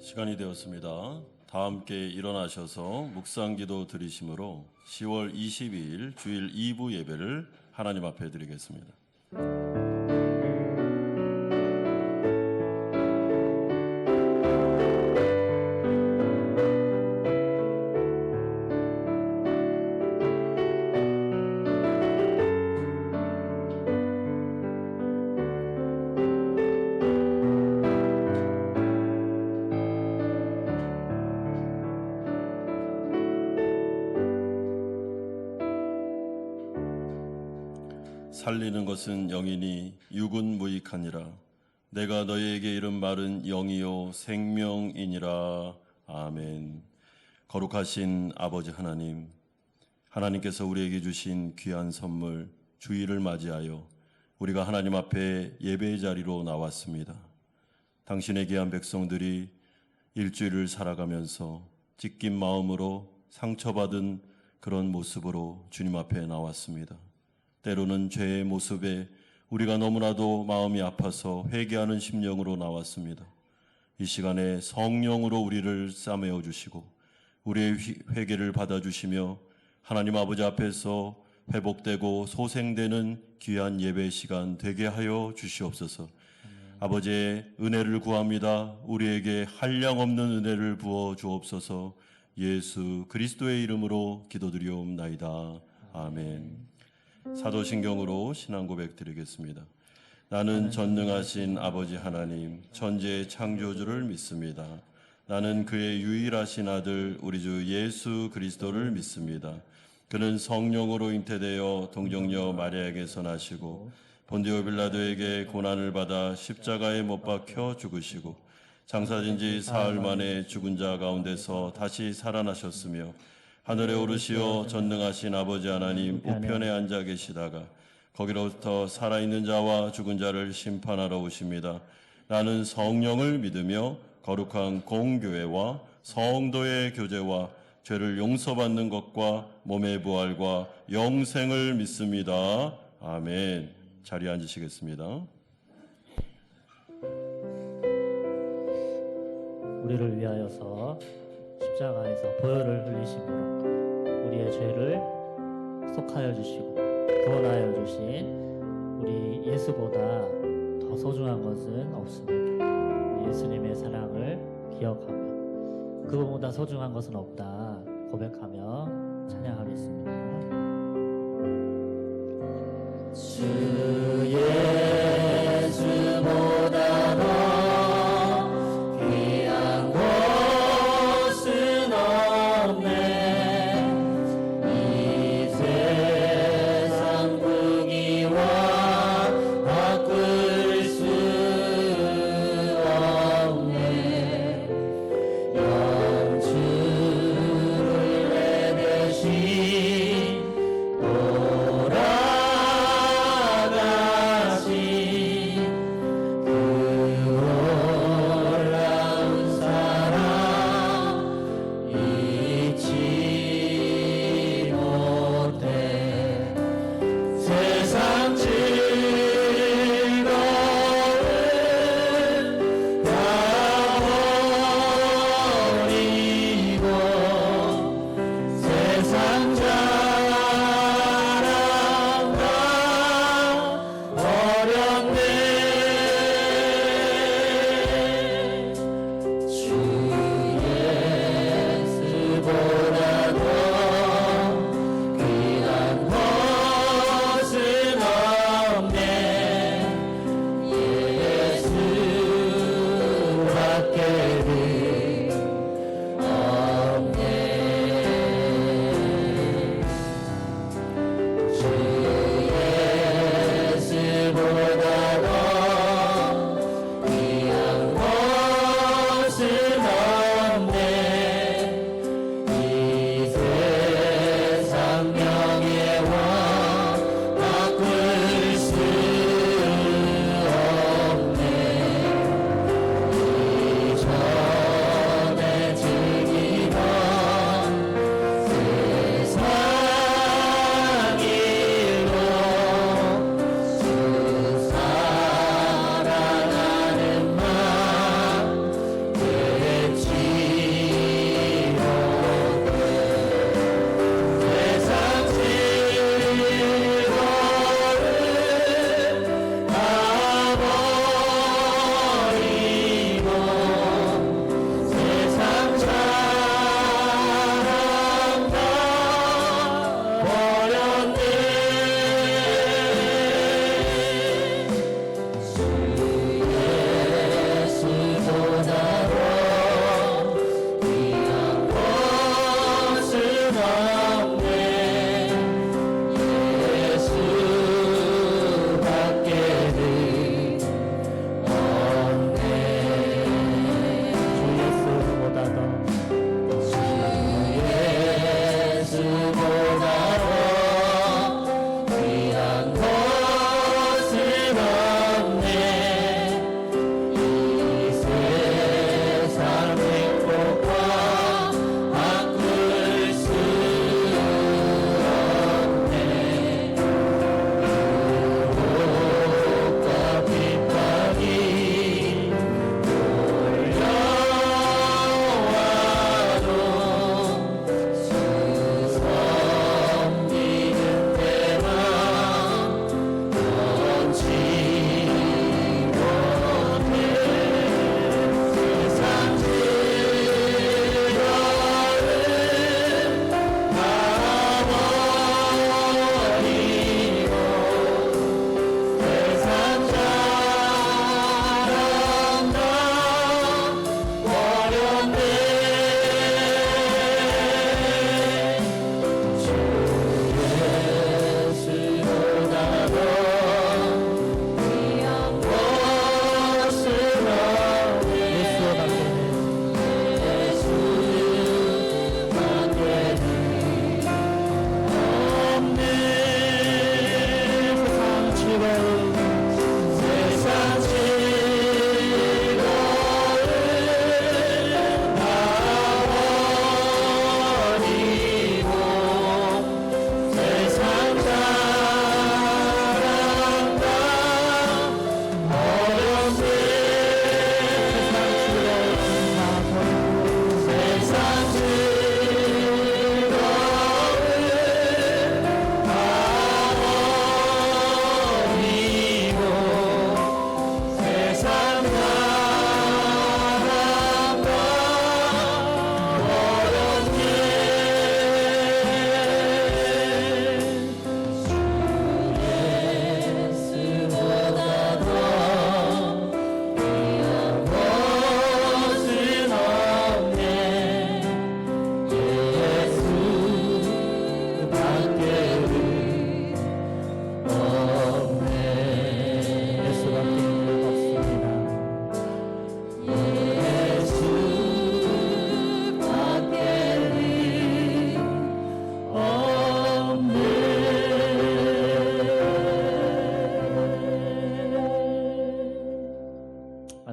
시간이 되었습니다. 다 함께 일어나셔서 묵상기도 드리심으로 10월 22일 주일 2부 예배를 하나님 앞에 드리겠습니다. 살리는 것은 영이니 육은 무익하니라. 내가 너희에게 이른 말은 영이요 생명이니라. 아멘. 거룩하신 아버지 하나님, 하나님께서 우리에게 주신 귀한 선물 주일을 맞이하여 우리가 하나님 앞에 예배의 자리로 나왔습니다. 당신의 귀한 백성들이 일주일을 살아가면서 찢긴 마음으로 상처받은 그런 모습으로 주님 앞에 나왔습니다. 때로는 죄의 모습에 우리가 너무나도 마음이 아파서 회개하는 심령으로 나왔습니다. 이 시간에 성령으로 우리를 싸매어 주시고 우리의 회개를 받아주시며 하나님 아버지 앞에서 회복되고 소생되는 귀한 예배 시간 되게 하여 주시옵소서. 아버지의 은혜를 구합니다. 우리에게 한량없는 은혜를 부어 주옵소서. 예수 그리스도의 이름으로 기도드리옵나이다. 아멘. 사도신경으로 신앙 고백 드리겠습니다. 나는 전능하신 아버지 하나님 천지의 창조주를 믿습니다. 나는 그의 유일하신 아들 우리 주 예수 그리스도를 믿습니다. 그는 성령으로 잉태되어 동정녀 마리아에게서 나시고 본디오 빌라도에게 고난을 받아 십자가에 못 박혀 죽으시고 장사진 지 사흘 만에 죽은 자 가운데서 다시 살아나셨으며 하늘에 오르시어 전능하신 아버지 하나님 우편에 앉아 계시다가 거기로부터 살아있는 자와 죽은 자를 심판하러 오십니다. 나는 성령을 믿으며 거룩한 공교회와 성도의 교제와 죄를 용서받는 것과 몸의 부활과 영생을 믿습니다. 아멘. 자리에 앉으시겠습니다. 우리를 위하여서 십자가에서 보혈을 흘리심으로 우리의 죄를 속하여 주시고 구원하여 주신 우리 예수보다 더 소중한 것은 없습니다. 예수님의 사랑을 기억하며 그것보다 소중한 것은 없다 고백하며 찬양하겠습니다. 주 예수보다 더 귀한 것은 없네. 이 세상 부귀와 바꿀 수 없네. 영주를 내대신 돌아가신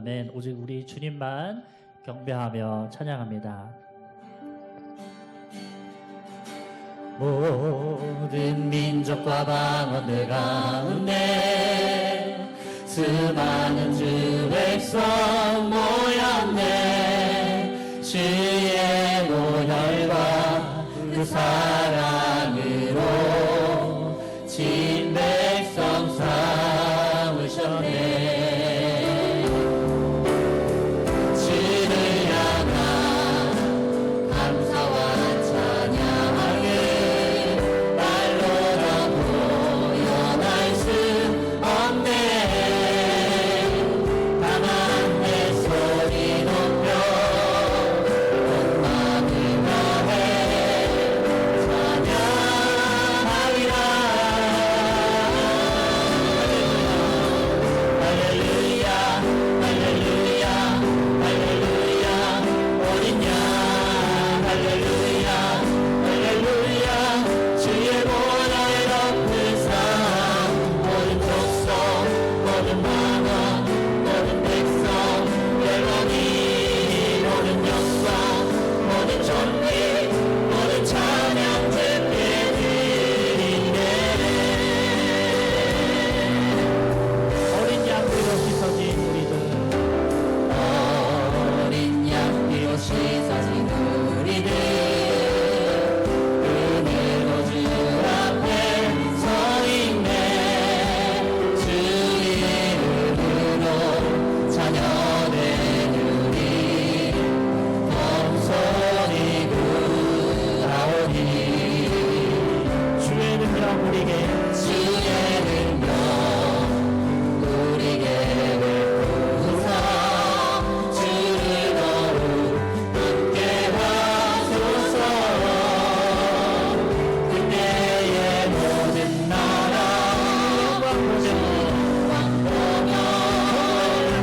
아멘. 오직 우리 주님만 경배하며 찬양합니다. 모든 민족과 방언들 가운데 수많은 주 백성 모였네. 주의 모혈과 그 사랑으로 진 백성 삼으셨네. 주를 향한 감사와 찬양을 말로는 표현할 수 없네. 다만 내 소리 높여 온 마음을 다해 찬양하리라. 할렐루야 할렐루야 할렐루야 어린 양 할렐루야 할렐루야 주의 보혈 덮으사 모든 족속 모든 만원 모든 백성 열방이 모든 영광 모든 존귀 모든 찬양 주께 드리네. 어린 양 뒤로 씻어진 우리들 어린 양 뒤로 씻어진 우리들 그늘로 주 앞에 서 있네. 주 이름으로 자녀된 우리 범소리 구하오니. 주의 능력 우리에게 주의 능력 우리에게 베푸사 주를 거룩 함께 하소서. 그때의 모든 나라 왕보며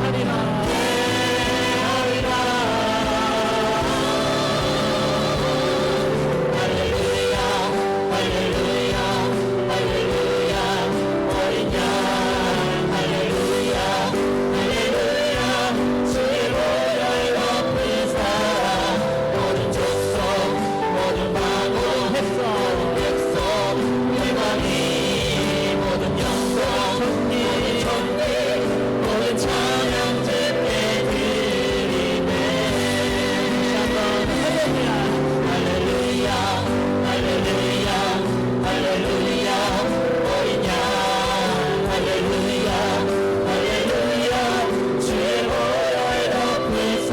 하리라. 할렐루야 할렐루야 할렐루야 어린 양 할렐루야 할렐루야 주의 보혈 덮으사 모든 족속 모든 방언 모든 백성 열방이 모든 영광 모든 존귀 모든 찬양 주께 드리네. 할렐루야 할렐루야 할렐루야 어린 양 할렐루야 할렐루야 주의 보혈 덮으사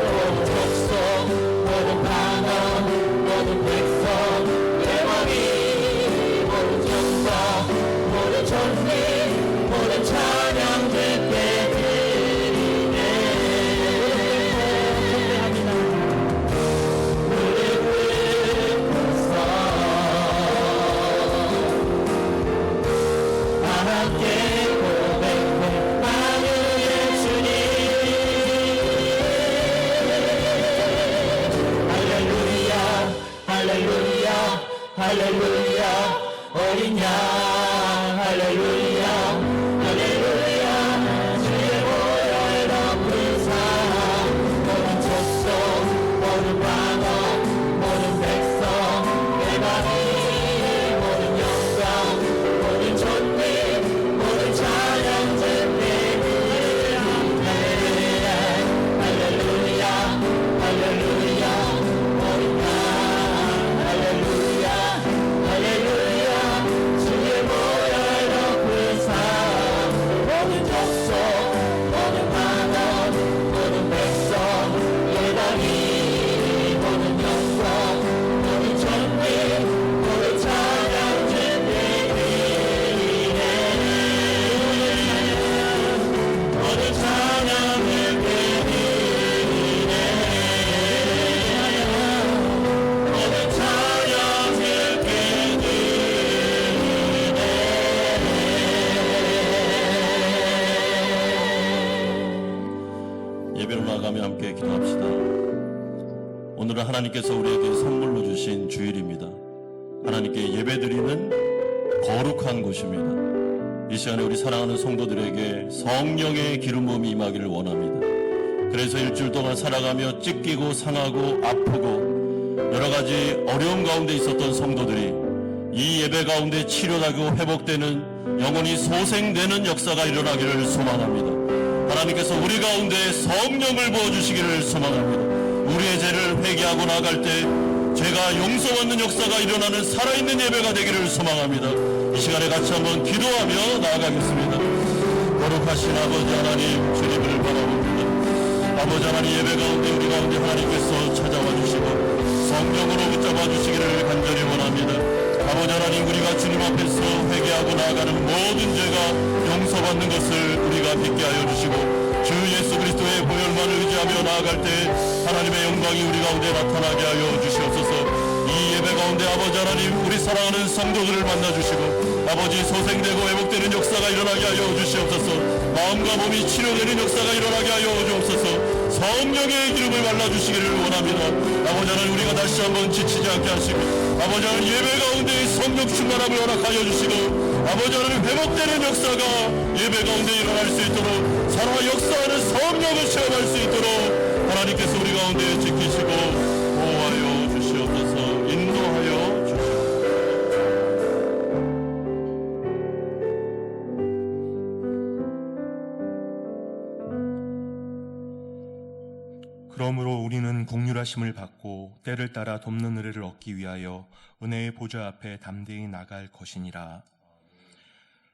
모든 족속 모든 방언 모든 백성 열방이 모든 영광 모든 존귀 모든 찬양 주께 드리네. 무릎 꿇고서 다 함께 고백해 만유의 주님. 할렐루야 할렐루야 할렐루야 어린 양 할렐루야 할렐루야 주의 보혈 덮으사 모든 족속 모든 방언 모든 백성 열방이 모든 영광 모든 존귀 모든 찬양 주께 드리네. 할렐루야 할렐루야 어린 양 할렐루야 할렐루야 주의 보혈 덮으사 모든 족속 모든 방언 모든 백성 열방이 모든 영광 모든 존귀 모든 찬양 주께 드리네. 모든 찬양 주께 드리네. 모든 찬양 주께 예배로 나가며 함께 기도합시다. 오늘은 하나님께서 우리에게 선물로 주신 주일입니다. 하나님께 예배드리는 거룩한 곳입니다. 이 시간에 우리 사랑하는 성도들에게 성령의 기름 부음이 임하기를 원합니다. 그래서 일주일 동안 살아가며 찢기고 상하고 아프고 여러 가지 어려움 가운데 있었던 성도들이 이 예배 가운데 치료되고 회복되는 영혼이 소생되는 역사가 일어나기를 소망합니다. 하나님께서 우리 가운데 성령을 부어주시기를 소망합니다. 우리의 죄를 회개하고 나아갈 때 죄가 용서받는 역사가 일어나는 살아있는 예배가 되기를 소망합니다. 이 시간에 같이 한번 기도하며 나아가겠습니다. 거룩하신 아버지 하나님, 주님을 바라봅니다. 아버지 하나님, 예배 가운데 우리 가운데 하나님께서 찾아와 주시고 성령으로 붙잡아 주시기를 간절히 원합니다. 아버지 하나님, 우리가 주님 앞에서 회개하고 나아가는 모든 죄가 용서받는 것을 우리가 믿게 하여 주시고 주 예수 그리스도의 보혈만을 의지하며 나아갈 때 하나님의 영광이 우리 가운데 나타나게 하여 주시옵소서. 이 예배 가운데 아버지 하나님, 우리 사랑하는 성도들을 만나 주시고 아버지 소생되고 회복되는 역사가 일어나게 하여 주시옵소서. 마음과 몸이 치료되는 역사가 일어나게 하여 주옵소서. 성령의 기름을 발라주시기를 원합니다. 아버지 하나님, 우리가 다시 한번 지치지 않게 하시고 아버지 하나님, 예배 가운데 성령 충만함을 허락하여 주시고 아버지 하나님, 회복되는 역사가 예배 가운데 일어날 수 있도록 살아 역사하는 성령을 체험할 수 있도록 하나님께서 우리 가운데 지키시고 보호하여 주시옵소서. 인도하여 주시옵소서. 그러므로 우리는 긍휼하심을 받고 때를 따라 돕는 은혜를 얻기 위하여 은혜의 보좌 앞에 담대히 나갈 것이니라.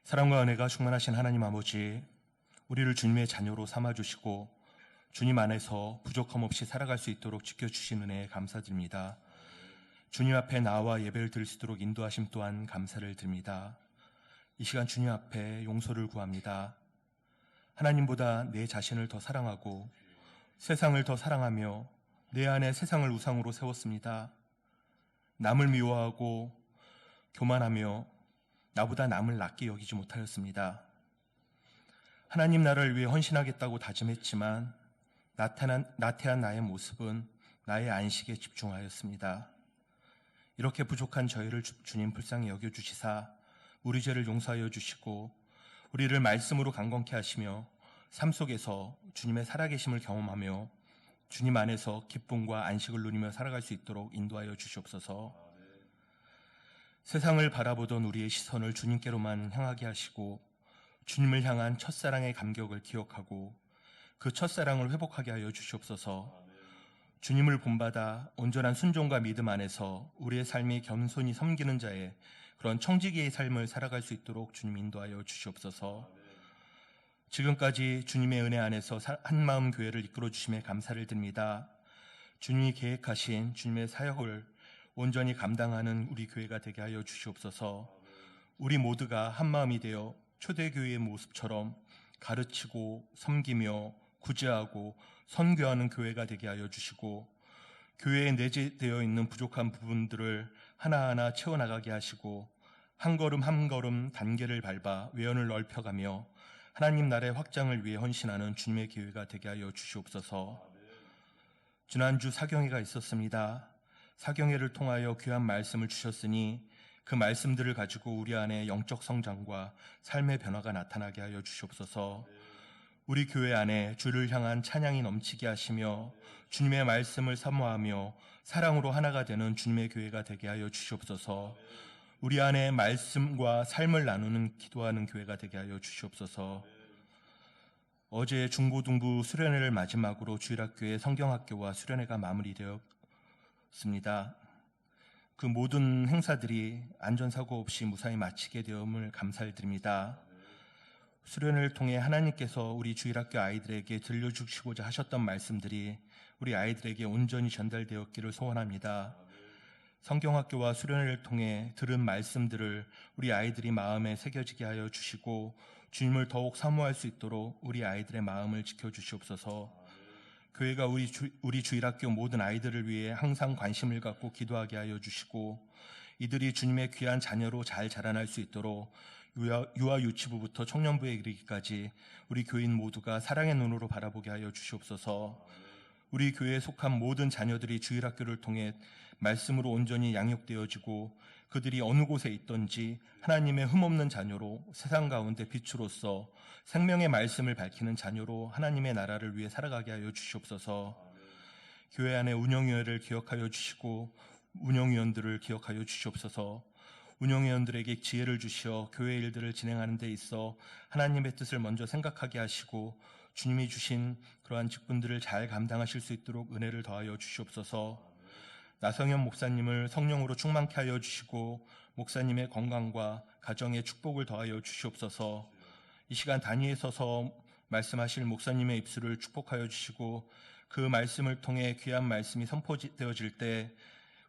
사랑과 은혜가 충만하신 하나님 아버지, 우리를 주님의 자녀로 삼아주시고 주님 안에서 부족함 없이 살아갈 수 있도록 지켜주신 은혜에 감사드립니다. 주님 앞에 나와 예배를 드릴 수 있도록 인도하심 또한 감사를 드립니다. 이 시간 주님 앞에 용서를 구합니다. 하나님보다 내 자신을 더 사랑하고 세상을 더 사랑하며 내 안에 세상을 우상으로 세웠습니다. 남을 미워하고 교만하며 나보다 남을 낮게 여기지 못하였습니다. 하나님 나라를 위해 헌신하겠다고 다짐했지만 나태한 나의 모습은 나의 안식에 집중하였습니다. 이렇게 부족한 저희를 주님 불쌍히 여겨주시사 우리 죄를 용서하여 주시고 우리를 말씀으로 강건케 하시며 삶 속에서 주님의 살아계심을 경험하며 주님 안에서 기쁨과 안식을 누리며 살아갈 수 있도록 인도하여 주시옵소서. 세상을 바라보던 우리의 시선을 주님께로만 향하게 하시고 주님을 향한 첫사랑의 감격을 기억하고 그 첫사랑을 회복하게 하여 주시옵소서. 주님을 본받아 온전한 순종과 믿음 안에서 우리의 삶이 겸손히 섬기는 자의 그런 청지기의 삶을 살아갈 수 있도록 주님 인도하여 주시옵소서. 지금까지 주님의 은혜 안에서 한마음 교회를 이끌어 주심에 감사를 드립니다. 주님이 계획하신 주님의 사역을 온전히 감당하는 우리 교회가 되게 하여 주시옵소서. 우리 모두가 한마음이 되어 초대교회의 모습처럼 가르치고 섬기며 구제하고 선교하는 교회가 되게 하여 주시고 교회에 내재되어 있는 부족한 부분들을 하나하나 채워나가게 하시고 한 걸음 한 걸음 단계를 밟아 외연을 넓혀가며 하나님 나라의 확장을 위해 헌신하는 주님의 교회가 되게 하여 주시옵소서. 지난주 사경회가 있었습니다. 사경회를 통하여 귀한 말씀을 주셨으니 그 말씀들을 가지고 우리 안에 영적 성장과 삶의 변화가 나타나게 하여 주시옵소서. 우리 교회 안에 주를 향한 찬양이 넘치게 하시며 주님의 말씀을 사모하며 사랑으로 하나가 되는 주님의 교회가 되게 하여 주시옵소서. 우리 안에 말씀과 삶을 나누는 기도하는 교회가 되게 하여 주시옵소서. 어제 중고등부 수련회를 마지막으로 주일학교의 성경학교와 수련회가 마무리되었습니다. 그 모든 행사들이 안전사고 없이 무사히 마치게 되었음을 감사를 드립니다. 수련회를 통해 하나님께서 우리 주일학교 아이들에게 들려주시고자 하셨던 말씀들이 우리 아이들에게 온전히 전달되었기를 소원합니다. 성경학교와 수련회를 통해 들은 말씀들을 우리 아이들이 마음에 새겨지게 하여 주시고 주님을 더욱 사모할 수 있도록 우리 아이들의 마음을 지켜주시옵소서. 교회가 우리 주일학교 모든 아이들을 위해 항상 관심을 갖고 기도하게 하여 주시고 이들이 주님의 귀한 자녀로 잘 자라날 수 있도록 유아 유치부부터 청년부에 이르기까지 우리 교인 모두가 사랑의 눈으로 바라보게 하여 주시옵소서. 우리 교회에 속한 모든 자녀들이 주일학교를 통해 말씀으로 온전히 양육되어지고 그들이 어느 곳에 있든지 하나님의 흠없는 자녀로 세상 가운데 빛으로서 생명의 말씀을 밝히는 자녀로 하나님의 나라를 위해 살아가게 하여 주시옵소서. 교회 안에 운영위원회를 기억하여 주시고 운영위원들을 기억하여 주시옵소서. 운영위원들에게 지혜를 주시어 교회 일들을 진행하는 데 있어 하나님의 뜻을 먼저 생각하게 하시고 주님이 주신 그러한 직분들을 잘 감당하실 수 있도록 은혜를 더하여 주시옵소서. 나성현 목사님을 성령으로 충만케 하여 주시고 목사님의 건강과 가정의 축복을 더하여 주시옵소서. 이 시간 단위에 서서 말씀하실 목사님의 입술을 축복하여 주시고 그 말씀을 통해 귀한 말씀이 선포되어질 때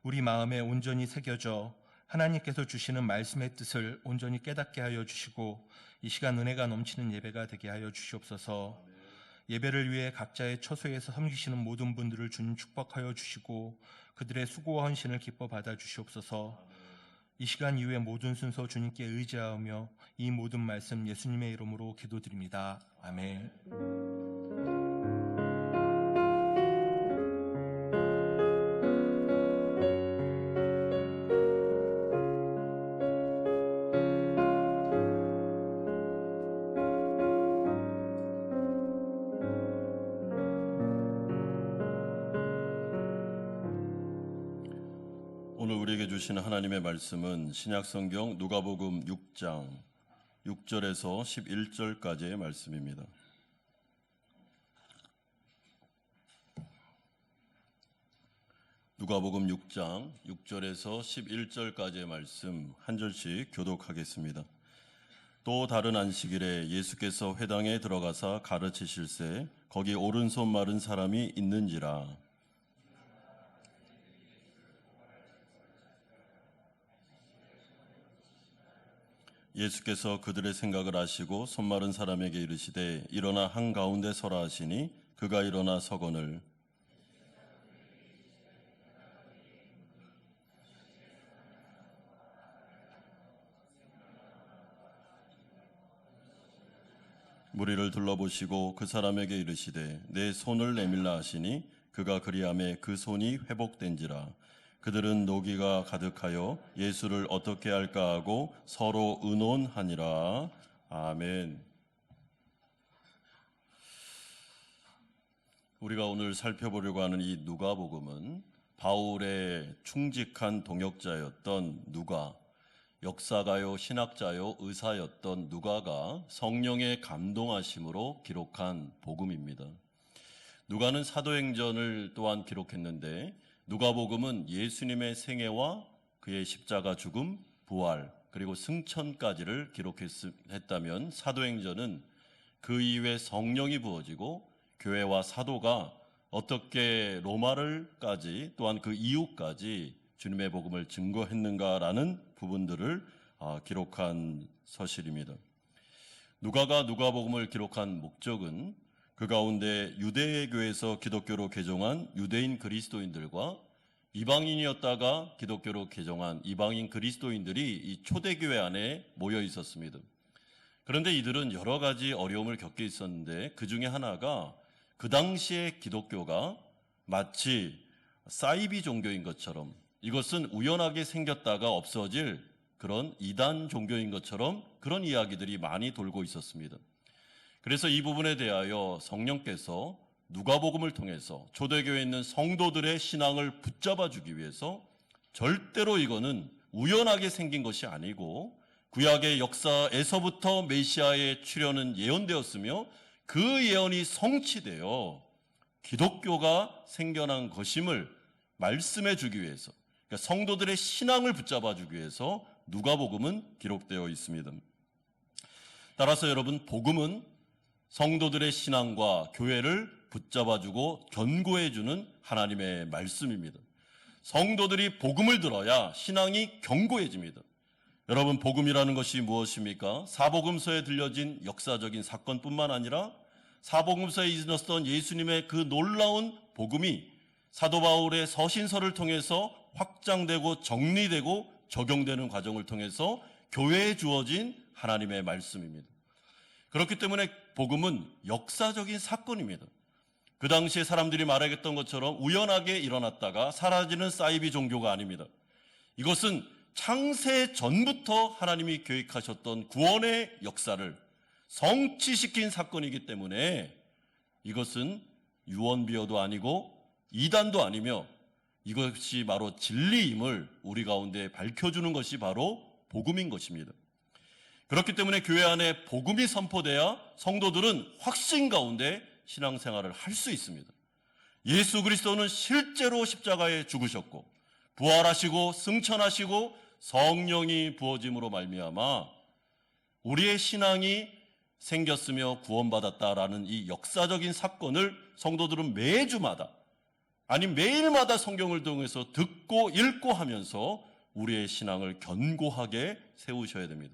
우리 마음에 온전히 새겨져 하나님께서 주시는 말씀의 뜻을 온전히 깨닫게 하여 주시고 이 시간 은혜가 넘치는 예배가 되게 하여 주시옵소서. 예배를 위해 각자의 처소에서 섬기시는 모든 분들을 주님 축복하여 주시고 그들의 수고와 헌신을 기뻐 받아 주시옵소서. 이 시간 이후의 모든 순서 주님께 의지하며 이 모든 말씀 예수님의 이름으로 기도드립니다. 아멘. 오늘 우리에게 주시는 하나님의 말씀은 신약성경 누가복음 6장 6절에서 11절까지의 말씀입니다. 누가복음 6장 6절에서 11절까지의 말씀 한 절씩 교독하겠습니다. 또 다른 안식일에 예수께서 회당에 들어가사 가르치실세 거기 오른손 마른 사람이 있는지라. 예수께서 그들의 생각을 아시고 손 마른 사람에게 이르시되 일어나 한가운데 서라 하시니 그가 일어나 서거늘 무리를 둘러보시고 그 사람에게 이르시되 내 손을 내밀라 하시니 그가 그리하매 그 손이 회복된지라. 그들은 노기가 가득하여 예수를 어떻게 할까 하고 서로 의논하니라. 아멘. 우리가 오늘 살펴보려고 하는 이 누가복음은 바울의 충직한 동역자였던 누가, 역사가요, 신학자요, 의사였던 누가가 성령의 감동하심으로 기록한 복음입니다. 누가는 사도행전을 또한 기록했는데 누가복음은 예수님의 생애와 그의 십자가 죽음, 부활, 그리고 승천까지를 기록했다면 사도행전은 그 이후에 성령이 부어지고 교회와 사도가 어떻게 로마를까지 또한 그 이후까지 주님의 복음을 증거했는가라는 부분들을 기록한 서실입니다. 누가가 누가복음을 기록한 목적은 그 가운데 유대 교회에서 기독교로 개종한 유대인 그리스도인들과 이방인이었다가 기독교로 개종한 이방인 그리스도인들이 이 초대교회 안에 모여 있었습니다. 그런데 이들은 여러 가지 어려움을 겪게 있었는데 그 중에 하나가 그 당시의 기독교가 마치 사이비 종교인 것처럼, 이것은 우연하게 생겼다가 없어질 그런 이단 종교인 것처럼 그런 이야기들이 많이 돌고 있었습니다. 그래서 이 부분에 대하여 성령께서 누가복음을 통해서 초대교회에 있는 성도들의 신앙을 붙잡아 주기 위해서 절대로 이거는 우연하게 생긴 것이 아니고 구약의 역사에서부터 메시아의 출현은 예언되었으며 그 예언이 성취되어 기독교가 생겨난 것임을 말씀해 주기 위해서, 그러니까 성도들의 신앙을 붙잡아 주기 위해서 누가복음은 기록되어 있습니다. 따라서 여러분, 복음은 성도들의 신앙과 교회를 붙잡아주고 견고해주는 하나님의 말씀입니다. 성도들이 복음을 들어야 신앙이 견고해집니다. 여러분, 복음이라는 것이 무엇입니까? 사복음서에 들려진 역사적인 사건뿐만 아니라 사복음서에 있었던 예수님의 그 놀라운 복음이 사도 바울의 서신서를 통해서 확장되고 정리되고 적용되는 과정을 통해서 교회에 주어진 하나님의 말씀입니다. 그렇기 때문에 복음은 역사적인 사건입니다. 그 당시에 사람들이 말하겠던 것처럼 우연하게 일어났다가 사라지는 사이비 종교가 아닙니다. 이것은 창세 전부터 하나님이 계획하셨던 구원의 역사를 성취시킨 사건이기 때문에 이것은 유언비어도 아니고 이단도 아니며 이것이 바로 진리임을 우리 가운데 밝혀주는 것이 바로 복음인 것입니다. 그렇기 때문에 교회 안에 복음이 선포돼야 성도들은 확신 가운데 신앙생활을 할 수 있습니다. 예수 그리스도는 실제로 십자가에 죽으셨고 부활하시고 승천하시고 성령이 부어짐으로 말미암아 우리의 신앙이 생겼으며 구원받았다라는 이 역사적인 사건을 성도들은 매주마다 아니 매일마다 성경을 통해서 듣고 읽고 하면서 우리의 신앙을 견고하게 세우셔야 됩니다.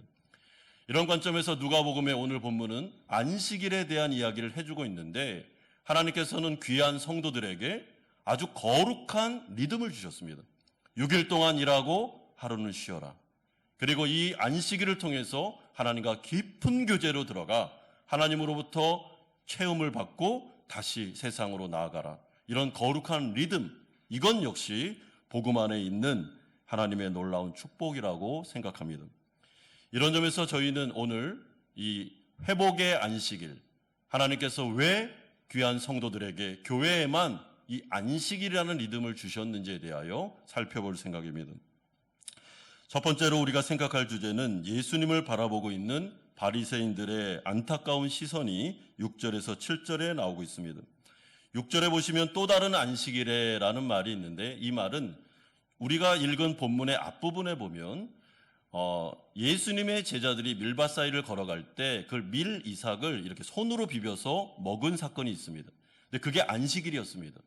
이런 관점에서 누가복음의 오늘 본문은 안식일에 대한 이야기를 해주고 있는데 하나님께서는 귀한 성도들에게 아주 거룩한 리듬을 주셨습니다. 6일 동안 일하고 하루는 쉬어라. 그리고 이 안식일을 통해서 하나님과 깊은 교제로 들어가 하나님으로부터 체험을 받고 다시 세상으로 나아가라. 이런 거룩한 리듬, 이건 역시 복음 안에 있는 하나님의 놀라운 축복이라고 생각합니다. 이런 점에서 저희는 오늘 이 회복의 안식일, 하나님께서 왜 귀한 성도들에게 교회에만 이 안식일이라는 리듬을 주셨는지에 대하여 살펴볼 생각입니다. 첫 번째로 우리가 생각할 주제는 예수님을 바라보고 있는 바리새인들의 안타까운 시선이 6절에서 7절에 나오고 있습니다. 6절에 보시면 또 다른 안식일에라는 말이 있는데 이 말은 우리가 읽은 본문의 앞부분에 보면 예수님의 제자들이 밀밭 사이를 걸어갈 때 그 밀 이삭을 이렇게 손으로 비벼서 먹은 사건이 있습니다. 근데 그게 안식일이었습니다.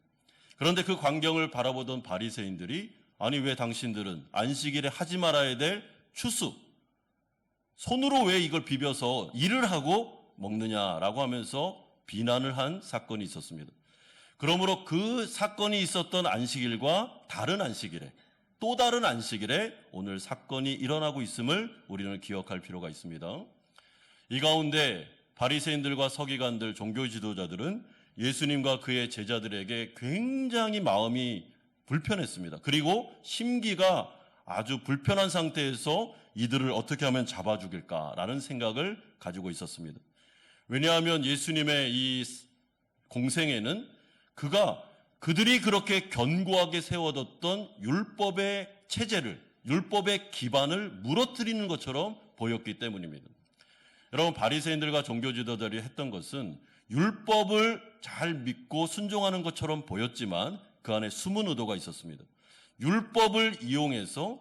그런데 그 광경을 바라보던 바리새인들이 아니 왜 당신들은 안식일에 하지 말아야 될 추수 손으로 왜 이걸 비벼서 일을 하고 먹느냐라고 하면서 비난을 한 사건이 있었습니다. 그러므로 그 사건이 있었던 안식일과 다른 안식일에 또 다른 안식일에 오늘 사건이 일어나고 있음을 우리는 기억할 필요가 있습니다. 이 가운데 바리새인들과 서기관들, 종교 지도자들은 예수님과 그의 제자들에게 굉장히 마음이 불편했습니다. 그리고 심기가 아주 불편한 상태에서 이들을 어떻게 하면 잡아 죽일까라는 생각을 가지고 있었습니다. 왜냐하면 예수님의 이 공생애는 그들이 그렇게 견고하게 세워뒀던 율법의 체제를, 율법의 기반을 무너뜨리는 것처럼 보였기 때문입니다. 여러분, 바리새인들과 종교 지도자들이 했던 것은 율법을 잘 믿고 순종하는 것처럼 보였지만 그 안에 숨은 의도가 있었습니다. 율법을 이용해서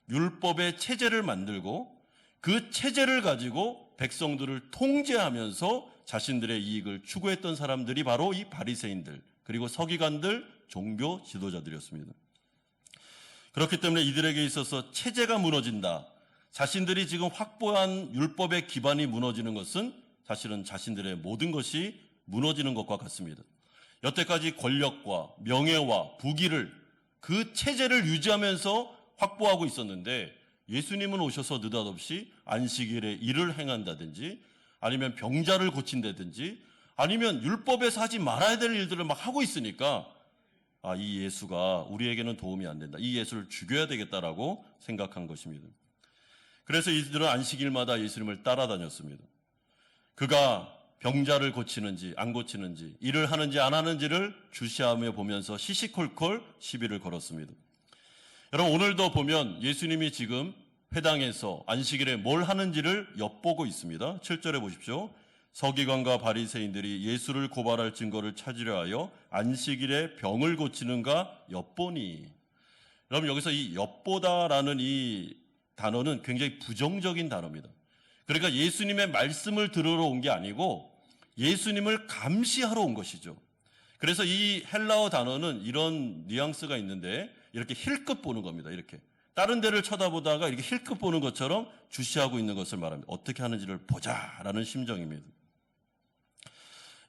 율법의 체제를 만들고 그 체제를 가지고 백성들을 통제하면서 자신들의 이익을 추구했던 사람들이 바로 이 바리새인들 그리고 서기관들, 종교 지도자들이었습니다. 그렇기 때문에 이들에게 있어서 체제가 무너진다. 자신들이 지금 확보한 율법의 기반이 무너지는 것은 사실은 자신들의 모든 것이 무너지는 것과 같습니다. 여태까지 권력과 명예와 부귀를 그 체제를 유지하면서 확보하고 있었는데 예수님은 오셔서 느닷없이 안식일에 일을 행한다든지 아니면 병자를 고친다든지 아니면 율법에서 하지 말아야 될 일들을 막 하고 있으니까 이 예수가 우리에게는 도움이 안 된다. 이 예수를 죽여야 되겠다라고 생각한 것입니다. 그래서 이들은 안식일마다 예수님을 따라다녔습니다. 그가 병자를 고치는지 안 고치는지 일을 하는지 안 하는지를 주시하며 보면서 시시콜콜 시비를 걸었습니다. 여러분 오늘도 보면 예수님이 지금 회당에서 안식일에 뭘 하는지를 엿보고 있습니다. 7절에 보십시오. 서기관과 바리새인들이 예수를 고발할 증거를 찾으려 하여 안식일에 병을 고치는가 엿보니. 여러분 여기서 이 엿보다라는 이 단어는 굉장히 부정적인 단어입니다. 그러니까 예수님의 말씀을 들으러 온 게 아니고 예수님을 감시하러 온 것이죠. 그래서 이 헬라어 단어는 이런 뉘앙스가 있는데 이렇게 힐끗 보는 겁니다. 이렇게 다른 데를 쳐다보다가 이렇게 힐끗 보는 것처럼 주시하고 있는 것을 말합니다. 어떻게 하는지를 보자라는 심정입니다.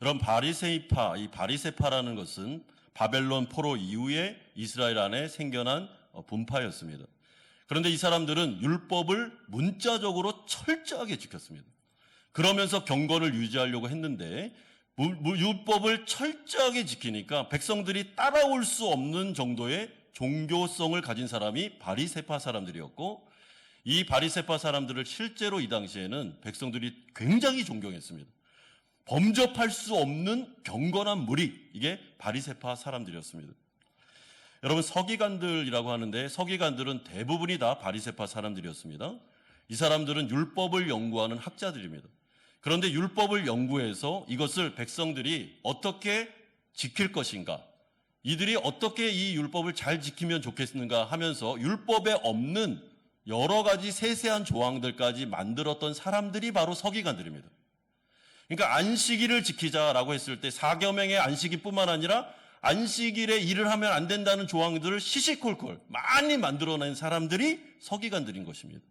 여러분 바리새파, 이 바리새파라는 것은 바벨론 포로 이후에 이스라엘 안에 생겨난 분파였습니다. 그런데 이 사람들은 율법을 문자적으로 철저하게 지켰습니다. 그러면서 경건을 유지하려고 했는데 율법을 철저하게 지키니까 백성들이 따라올 수 없는 정도의 종교성을 가진 사람이 바리새파 사람들이었고, 이 바리새파 사람들을 실제로 이 당시에는 백성들이 굉장히 존경했습니다. 범접할 수 없는 경건한 무리, 이게 바리새파 사람들이었습니다. 여러분, 서기관들이라고 하는데 서기관들은 대부분이 다 바리새파 사람들이었습니다. 이 사람들은 율법을 연구하는 학자들입니다. 그런데 율법을 연구해서 이것을 백성들이 어떻게 지킬 것인가, 이들이 어떻게 이 율법을 잘 지키면 좋겠는가 하면서 율법에 없는 여러 가지 세세한 조항들까지 만들었던 사람들이 바로 서기관들입니다. 그러니까 안식일을 지키자라고 했을 때 사계명의 안식일뿐만 아니라 안식일에 일을 하면 안 된다는 조항들을 시시콜콜 많이 만들어낸 사람들이 서기관들인 것입니다.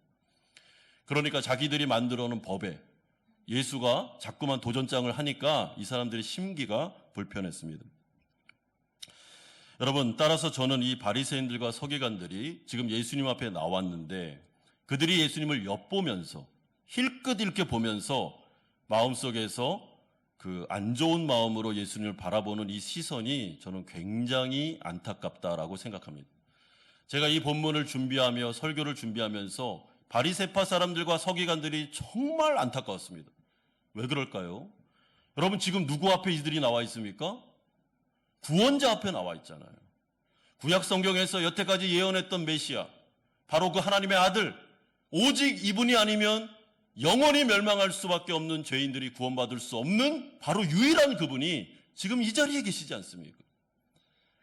그러니까 자기들이 만들어 놓은 법에 예수가 자꾸만 도전장을 하니까 이 사람들의 심기가 불편했습니다. 여러분, 따라서 저는 이 바리새인들과 서기관들이 지금 예수님 앞에 나왔는데 그들이 예수님을 엿보면서 힐끗 이렇게 보면서 마음속에서 그 안 좋은 마음으로 예수님을 바라보는 이 시선이 저는 굉장히 안타깝다라고 생각합니다. 제가 이 본문을 준비하며 설교를 준비하면서 바리새파 사람들과 서기관들이 정말 안타까웠습니다. 왜 그럴까요? 여러분, 지금 누구 앞에 이들이 나와 있습니까? 구원자 앞에 나와 있잖아요. 구약 성경에서 여태까지 예언했던 메시아, 바로 그 하나님의 아들, 오직 이분이 아니면 영원히 멸망할 수밖에 없는 죄인들이 구원받을 수 없는 바로 유일한 그분이 지금 이 자리에 계시지 않습니까?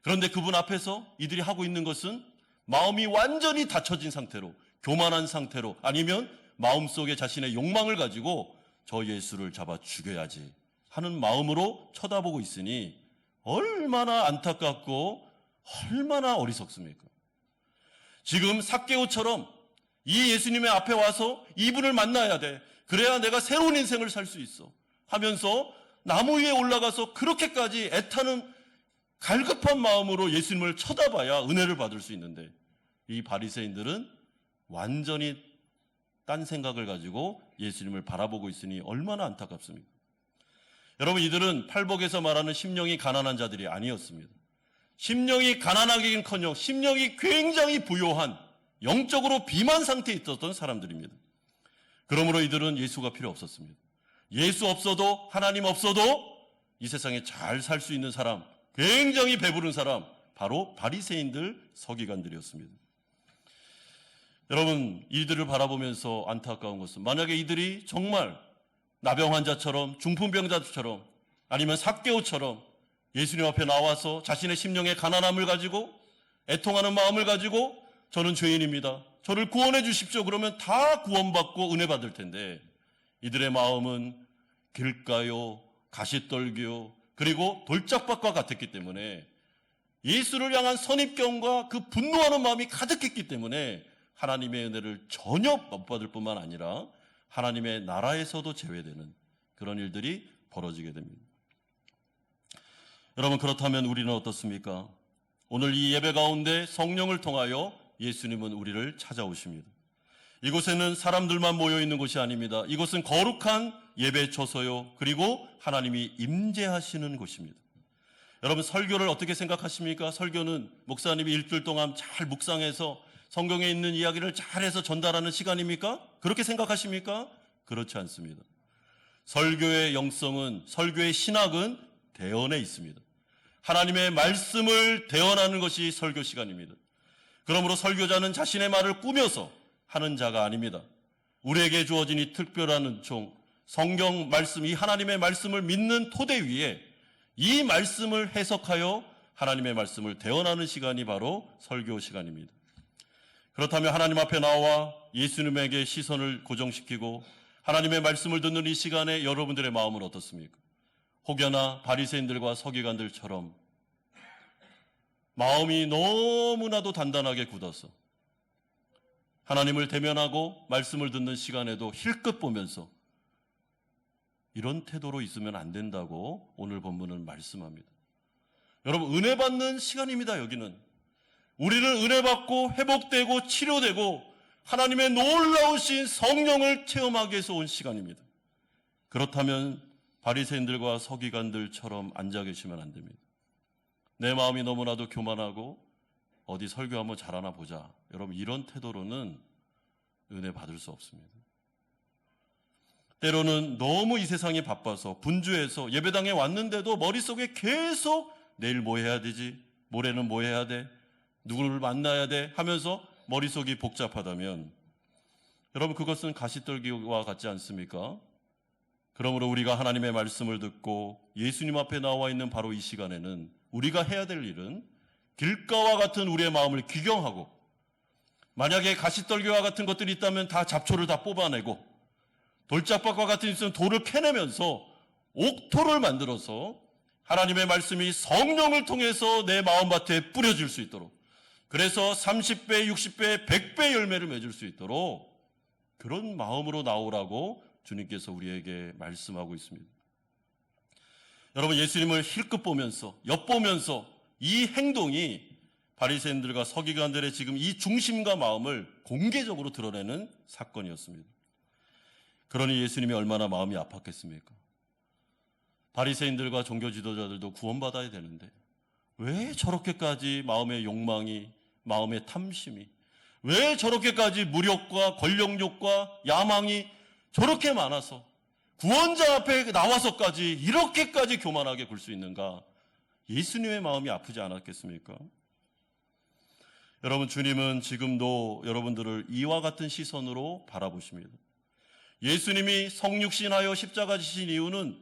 그런데 그분 앞에서 이들이 하고 있는 것은 마음이 완전히 닫혀진 상태로, 교만한 상태로, 아니면 마음속에 자신의 욕망을 가지고 저 예수를 잡아 죽여야지 하는 마음으로 쳐다보고 있으니 얼마나 안타깝고 얼마나 어리석습니까? 지금 삭개오처럼 이 예수님의 앞에 와서 이분을 만나야 돼, 그래야 내가 새로운 인생을 살 수 있어 하면서 나무 위에 올라가서 그렇게까지 애타는 갈급한 마음으로 예수님을 쳐다봐야 은혜를 받을 수 있는데, 이 바리새인들은 완전히 딴 생각을 가지고 예수님을 바라보고 있으니 얼마나 안타깝습니까? 여러분, 이들은 팔복에서 말하는 심령이 가난한 자들이 아니었습니다. 심령이 가난하기는커녕 심령이 굉장히 부요한, 영적으로 비만 상태에 있었던 사람들입니다. 그러므로 이들은 예수가 필요 없었습니다. 예수 없어도, 하나님 없어도 이 세상에 잘 살 수 있는 사람, 굉장히 배부른 사람, 바로 바리새인들, 서기관들이었습니다. 여러분, 이들을 바라보면서 안타까운 것은, 만약에 이들이 정말 나병 환자처럼, 중풍병자처럼, 아니면 삭개오처럼 예수님 앞에 나와서 자신의 심령의 가난함을 가지고, 애통하는 마음을 가지고 저는 죄인입니다, 저를 구원해 주십시오, 그러면 다 구원받고 은혜 받을 텐데, 이들의 마음은 길가요, 가시떨기요, 그리고 돌짝밭과 같았기 때문에, 예수를 향한 선입견과 그 분노하는 마음이 가득했기 때문에 하나님의 은혜를 전혀 못 받을 뿐만 아니라 하나님의 나라에서도 제외되는 그런 일들이 벌어지게 됩니다. 여러분, 그렇다면 우리는 어떻습니까? 오늘 이 예배 가운데 성령을 통하여 예수님은 우리를 찾아오십니다. 이곳에는 사람들만 모여 있는 곳이 아닙니다. 이곳은 거룩한 예배 처소요, 그리고 하나님이 임재하시는 곳입니다. 여러분, 설교를 어떻게 생각하십니까? 설교는 목사님이 일주일 동안 잘 묵상해서 성경에 있는 이야기를 잘해서 전달하는 시간입니까? 그렇게 생각하십니까? 그렇지 않습니다. 설교의 영성은, 설교의 신학은 대언에 있습니다. 하나님의 말씀을 대언하는 것이 설교 시간입니다. 그러므로 설교자는 자신의 말을 꾸며서 하는 자가 아닙니다. 우리에게 주어진 이 특별한 은총, 성경 말씀, 이 하나님의 말씀을 믿는 토대 위에 이 말씀을 해석하여 하나님의 말씀을 대언하는 시간이 바로 설교 시간입니다. 그렇다면 하나님 앞에 나와 예수님에게 시선을 고정시키고 하나님의 말씀을 듣는 이 시간에 여러분들의 마음은 어떻습니까? 혹여나 바리새인들과 서기관들처럼 마음이 너무나도 단단하게 굳어서 하나님을 대면하고 말씀을 듣는 시간에도 힐끗 보면서 이런 태도로 있으면 안 된다고 오늘 본문은 말씀합니다. 여러분, 은혜 받는 시간입니다. 여기는 우리는 은혜 받고 회복되고 치료되고 하나님의 놀라우신 성령을 체험하기 위해서 온 시간입니다. 그렇다면 바리새인들과 서기관들처럼 앉아 계시면 안 됩니다. 내 마음이 너무나도 교만하고 어디 설교 한번 잘하나 보자. 여러분, 이런 태도로는 은혜 받을 수 없습니다. 때로는 너무 이 세상이 바빠서 분주해서 예배당에 왔는데도 머릿속에 계속 내일 뭐 해야 되지? 모레는 뭐 해야 돼? 누구를 만나야 돼? 하면서 머릿속이 복잡하다면 여러분, 그것은 가시떨기와 같지 않습니까? 그러므로 우리가 하나님의 말씀을 듣고 예수님 앞에 나와 있는 바로 이 시간에는 우리가 해야 될 일은 길가와 같은 우리의 마음을 귀경하고, 만약에 가시떨기와 같은 것들이 있다면 다 잡초를 다 뽑아내고, 돌짝밭과 같은 있으면 돌을 캐내면서 옥토를 만들어서 하나님의 말씀이 성령을 통해서 내 마음밭에 뿌려질 수 있도록, 그래서 30배, 60배, 100배 열매를 맺을 수 있도록 그런 마음으로 나오라고 주님께서 우리에게 말씀하고 있습니다. 여러분, 예수님을 힐끗 보면서, 엿보면서 이 행동이 바리새인들과 서기관들의 지금 이 중심과 마음을 공개적으로 드러내는 사건이었습니다. 그러니 예수님이 얼마나 마음이 아팠겠습니까? 바리새인들과 종교 지도자들도 구원받아야 되는데 왜 저렇게까지 마음의 욕망이, 마음의 탐심이, 왜 저렇게까지 무력과 권력욕과 야망이 저렇게 많아서 구원자 앞에 나와서까지 이렇게까지 교만하게 굴 수 있는가? 예수님의 마음이 아프지 않았겠습니까? 여러분, 주님은 지금도 여러분들을 이와 같은 시선으로 바라보십니다. 예수님이 성육신하여 십자가 지신 이유는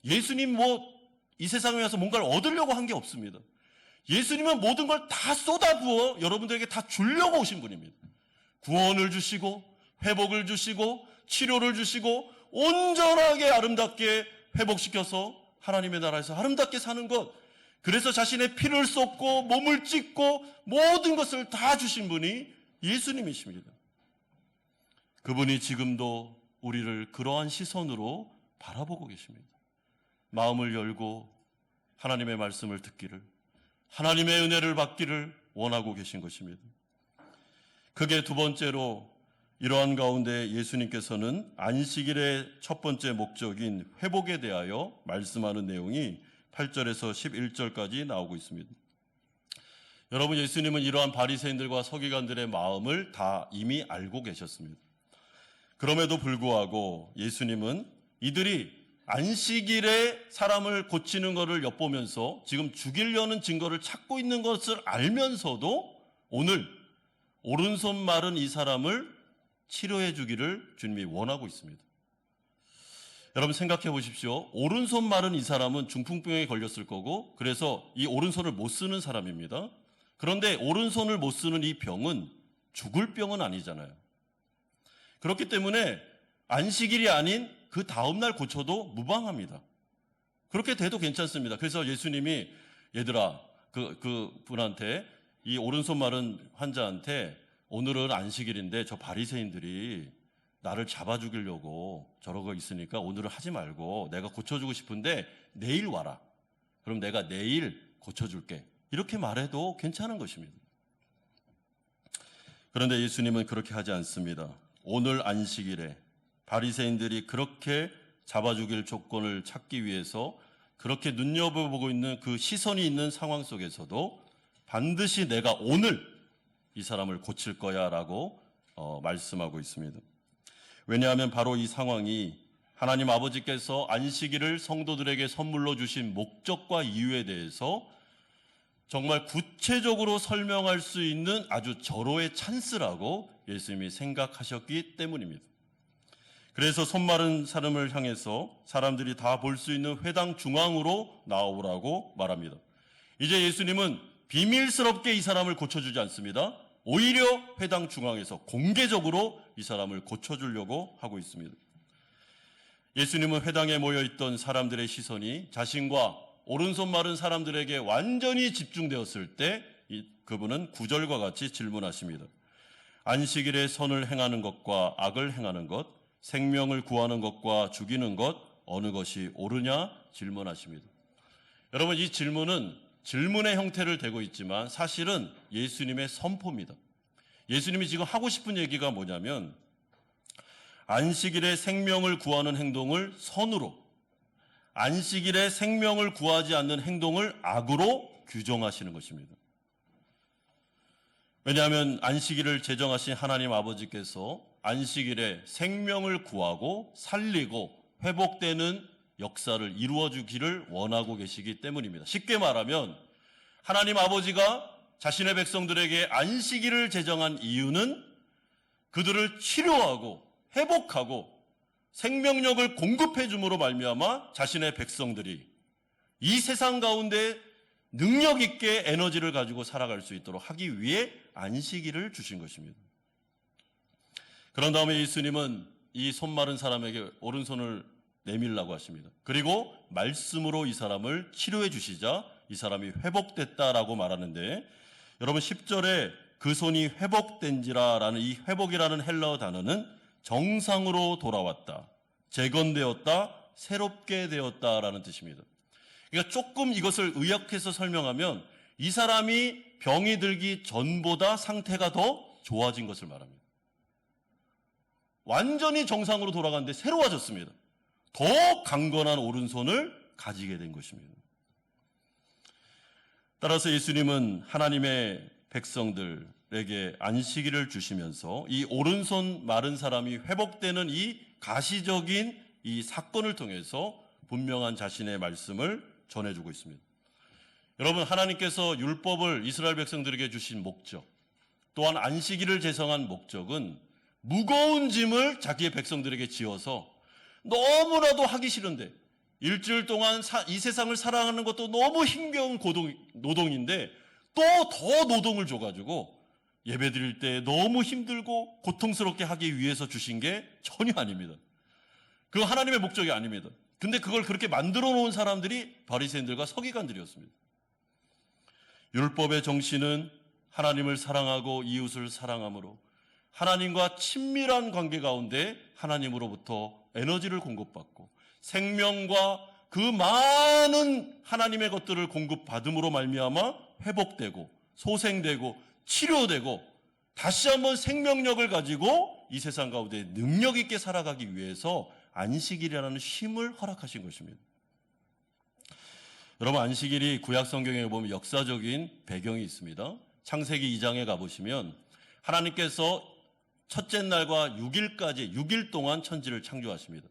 예수님 이 세상에 와서 뭔가를 얻으려고 한 게 없습니다. 예수님은 모든 걸 다 쏟아부어 여러분들에게 다 주려고 오신 분입니다. 구원을 주시고 회복을 주시고 치료를 주시고 온전하게 아름답게 회복시켜서 하나님의 나라에서 아름답게 사는 것, 그래서 자신의 피를 쏟고 몸을 찢고 모든 것을 다 주신 분이 예수님이십니다. 그분이 지금도 우리를 그러한 시선으로 바라보고 계십니다. 마음을 열고 하나님의 말씀을 듣기를, 하나님의 은혜를 받기를 원하고 계신 것입니다. 그게 두 번째로, 이러한 가운데 예수님께서는 안식일의 첫 번째 목적인 회복에 대하여 말씀하는 내용이 8절에서 11절까지 나오고 있습니다. 여러분, 예수님은 이러한 바리새인들과 서기관들의 마음을 다 이미 알고 계셨습니다. 그럼에도 불구하고 예수님은 이들이 안식일에 사람을 고치는 것을 엿보면서 지금 죽이려는 증거를 찾고 있는 것을 알면서도 오늘 오른손 마른 이 사람을 치료해 주기를 주님이 원하고 있습니다. 여러분, 생각해 보십시오. 오른손 마른 이 사람은 중풍병에 걸렸을 거고, 그래서 이 오른손을 못 쓰는 사람입니다. 그런데 오른손을 못 쓰는 이 병은 죽을 병은 아니잖아요. 그렇기 때문에 안식일이 아닌 그 다음날 고쳐도 무방합니다. 그렇게 돼도 괜찮습니다. 그래서 예수님이, 얘들아, 그 분한테, 이 오른손 마른 환자한테, 오늘은 안식일인데 저 바리새인들이 나를 잡아 죽이려고 저러고 있으니까 오늘은 하지 말고 내가 고쳐주고 싶은데 내일 와라. 그럼 내가 내일 고쳐줄게. 이렇게 말해도 괜찮은 것입니다. 그런데 예수님은 그렇게 하지 않습니다. 오늘 안식일에 바리새인들이 그렇게 잡아 죽일 조건을 찾기 위해서 그렇게 눈여겨보고 있는 그 시선이 있는 상황 속에서도 반드시 내가 오늘 이 사람을 고칠 거야 라고 말씀하고 있습니다. 왜냐하면 바로 이 상황이 하나님 아버지께서 안식일을 성도들에게 선물로 주신 목적과 이유에 대해서 정말 구체적으로 설명할 수 있는 아주 절호의 찬스라고 예수님이 생각하셨기 때문입니다. 그래서 손 마른 사람을 향해서 사람들이 다 볼 수 있는 회당 중앙으로 나오라고 말합니다. 이제 예수님은 비밀스럽게 이 사람을 고쳐주지 않습니다. 오히려 회당 중앙에서 공개적으로 이 사람을 고쳐주려고 하고 있습니다. 예수님은 회당에 모여있던 사람들의 시선이 자신과 오른손 마른 사람들에게 완전히 집중되었을 때 그분은 9절과 같이 질문하십니다. 안식일에 선을 행하는 것과 악을 행하는 것, 생명을 구하는 것과 죽이는 것, 어느 것이 옳으냐 질문하십니다. 여러분, 이 질문은 질문의 형태를 띠고 있지만 사실은 예수님의 선포입니다. 예수님이 지금 하고 싶은 얘기가 뭐냐면 안식일에 생명을 구하는 행동을 선으로, 안식일에 생명을 구하지 않는 행동을 악으로 규정하시는 것입니다. 왜냐하면 안식일을 제정하신 하나님 아버지께서 안식일에 생명을 구하고 살리고 회복되는 역사를 이루어주기를 원하고 계시기 때문입니다. 쉽게 말하면 하나님 아버지가 자신의 백성들에게 안식일을 제정한 이유는 그들을 치료하고 회복하고 생명력을 공급해 줌으로 말미암아 자신의 백성들이 이 세상 가운데 능력 있게 에너지를 가지고 살아갈 수 있도록 하기 위해 안식일을 주신 것입니다. 그런 다음에 예수님은 이 손 마른 사람에게 오른손을 내밀라고 하십니다. 그리고 말씀으로 이 사람을 치료해 주시자 이 사람이 회복됐다라고 말하는데, 여러분 10절에 그 손이 회복된지라라는 이 회복이라는 헬라어 단어는 정상으로 돌아왔다, 재건되었다, 새롭게 되었다라는 뜻입니다. 그러니까 조금 이것을 의역해서 설명하면 이 사람이 병이 들기 전보다 상태가 더 좋아진 것을 말합니다. 완전히 정상으로 돌아갔는데 새로워졌습니다. 더 강건한 오른손을 가지게 된 것입니다. 따라서 예수님은 하나님의 백성들에게 안식일을 주시면서 이 오른손 마른 사람이 회복되는 이 가시적인 이 사건을 통해서 분명한 자신의 말씀을 전해주고 있습니다. 여러분, 하나님께서 율법을 이스라엘 백성들에게 주신 목적, 또한 안식일을 제정한 목적은 무거운 짐을 자기의 백성들에게 지어서 너무나도 하기 싫은데 일주일 동안 이 세상을 살아가는 것도 너무 힘겨운 노동인데 또 더 노동을 줘가지고 예배 드릴 때 너무 힘들고 고통스럽게 하기 위해서 주신 게 전혀 아닙니다. 그거 하나님의 목적이 아닙니다. 근데 그걸 그렇게 만들어 놓은 사람들이 바리새인들과 서기관들이었습니다. 율법의 정신은 하나님을 사랑하고 이웃을 사랑함으로 하나님과 친밀한 관계 가운데 하나님으로부터 에너지를 공급받고 생명과 그 많은 하나님의 것들을 공급받음으로 말미암아 회복되고 소생되고 치료되고 다시 한번 생명력을 가지고 이 세상 가운데 능력 있게 살아가기 위해서 안식일이라는 쉼을 허락하신 것입니다. 여러분, 안식일이 구약 성경에 보면 역사적인 배경이 있습니다. 창세기 2장에 가보시면 하나님께서 첫째 날과 6일까지 6일 동안 천지를 창조하십니다.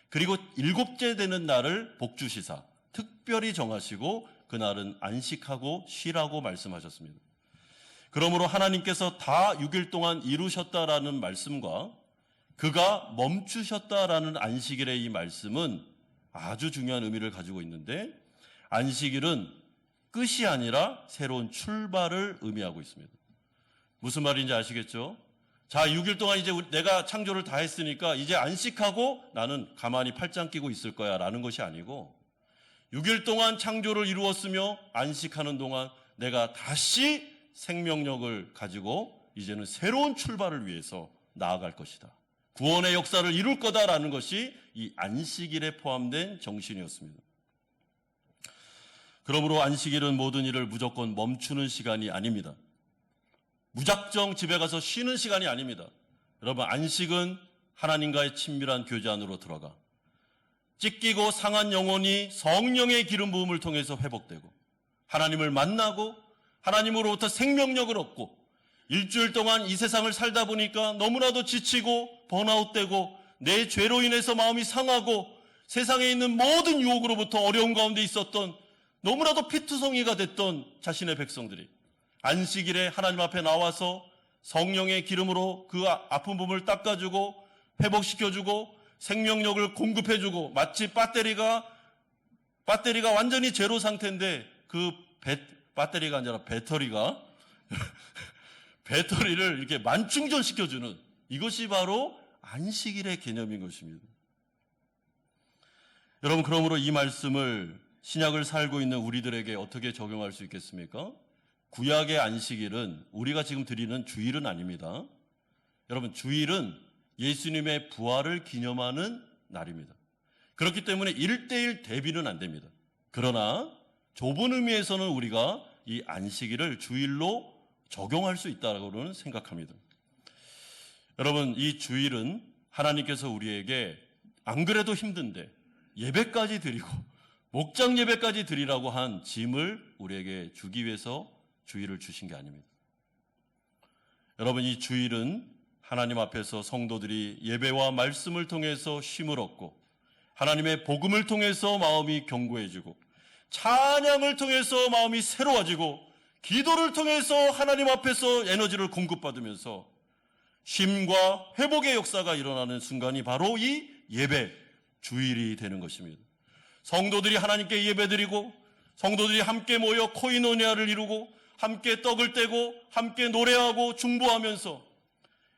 그리고 7째 되는 날을 복주시사 특별히 정하시고 그날은 안식하고 쉬라고 말씀하셨습니다. 그러므로 하나님께서 다 6일 동안 이루셨다라는 말씀과 그가 멈추셨다라는 안식일의 이 말씀은 아주 중요한 의미를 가지고 있는데, 안식일은 끝이 아니라 새로운 출발을 의미하고 있습니다. 무슨 말인지 아시겠죠? 자, 6일 동안 이제 내가 창조를 다 했으니까 이제 안식하고 나는 가만히 팔짱 끼고 있을 거야 라는 것이 아니고, 6일 동안 창조를 이루었으며 안식하는 동안 내가 다시 생명력을 가지고 이제는 새로운 출발을 위해서 나아갈 것이다, 구원의 역사를 이룰 거다라는 것이 이 안식일에 포함된 정신이었습니다. 그러므로 안식일은 모든 일을 무조건 멈추는 시간이 아닙니다. 무작정 집에 가서 쉬는 시간이 아닙니다. 여러분, 안식은 하나님과의 친밀한 교제 안으로 들어가 찢기고 상한 영혼이 성령의 기름 부음을 통해서 회복되고 하나님을 만나고 하나님으로부터 생명력을 얻고, 일주일 동안 이 세상을 살다 보니까 너무나도 지치고 번아웃되고 내 죄로 인해서 마음이 상하고 세상에 있는 모든 유혹으로부터 어려움 가운데 있었던, 너무나도 피투성이가 됐던 자신의 백성들이 안식일에 하나님 앞에 나와서 성령의 기름으로 그 아픈 부분을 닦아주고 회복시켜주고 생명력을 공급해주고, 마치 배터리가 완전히 제로 상태인데 그 배터리가 아니라 배터리가 배터리를 이렇게 만충전시켜주는, 이것이 바로 안식일의 개념인 것입니다. 여러분, 그러므로 이 말씀을 신약을 살고 있는 우리들에게 어떻게 적용할 수 있겠습니까? 구약의 안식일은 우리가 지금 드리는 주일은 아닙니다. 여러분, 주일은 예수님의 부활을 기념하는 날입니다. 그렇기 때문에 1:1 대비는 안 됩니다. 그러나 좁은 의미에서는 우리가 이 안식일을 주일로 적용할 수 있다고는 생각합니다. 여러분, 이 주일은 하나님께서 우리에게 안 그래도 힘든데 예배까지 드리고 목장 예배까지 드리라고 한 짐을 우리에게 주기 위해서 주일을 주신 게 아닙니다. 여러분, 이 주일은 하나님 앞에서 성도들이 예배와 말씀을 통해서 쉼을 얻고 하나님의 복음을 통해서 마음이 견고해지고 찬양을 통해서 마음이 새로워지고 기도를 통해서 하나님 앞에서 에너지를 공급받으면서 쉼과 회복의 역사가 일어나는 순간이 바로 이 예배, 주일이 되는 것입니다. 성도들이 하나님께 예배드리고 성도들이 함께 모여 코이노니아를 이루고 함께 떡을 떼고 함께 노래하고 중보하면서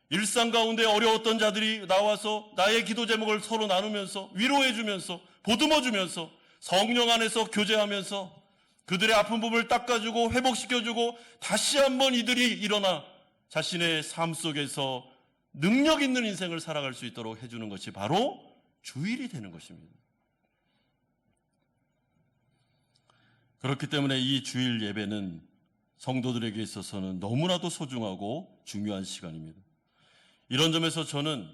일상 가운데 어려웠던 자들이 나와서 나의 기도 제목을 서로 나누면서 위로해 주면서 보듬어 주면서 성령 안에서 교제하면서 그들의 아픈 부분을 닦아주고 회복시켜주고 다시 한번 이들이 일어나 자신의 삶 속에서 능력 있는 인생을 살아갈 수 있도록 해주는 것이 바로 주일이 되는 것입니다. 그렇기 때문에 이 주일 예배는 성도들에게 있어서는 너무나도 소중하고 중요한 시간입니다. 이런 점에서 저는